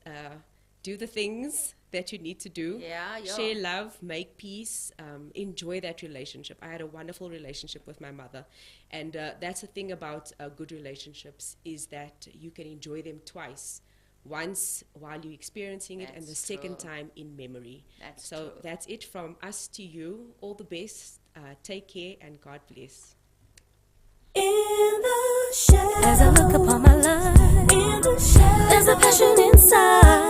do the things that you need to do. Yeah, yeah. Share love, make peace, enjoy that relationship. I had a wonderful relationship with my mother. And that's the thing about good relationships, is that you can enjoy them twice. Once while you're experiencing it, and the That's second true. time in memory. That's so true. that's it from us to you. All the best. Take care and God bless. In the shadows, as I look upon my life, in the shadows, there's a passion inside.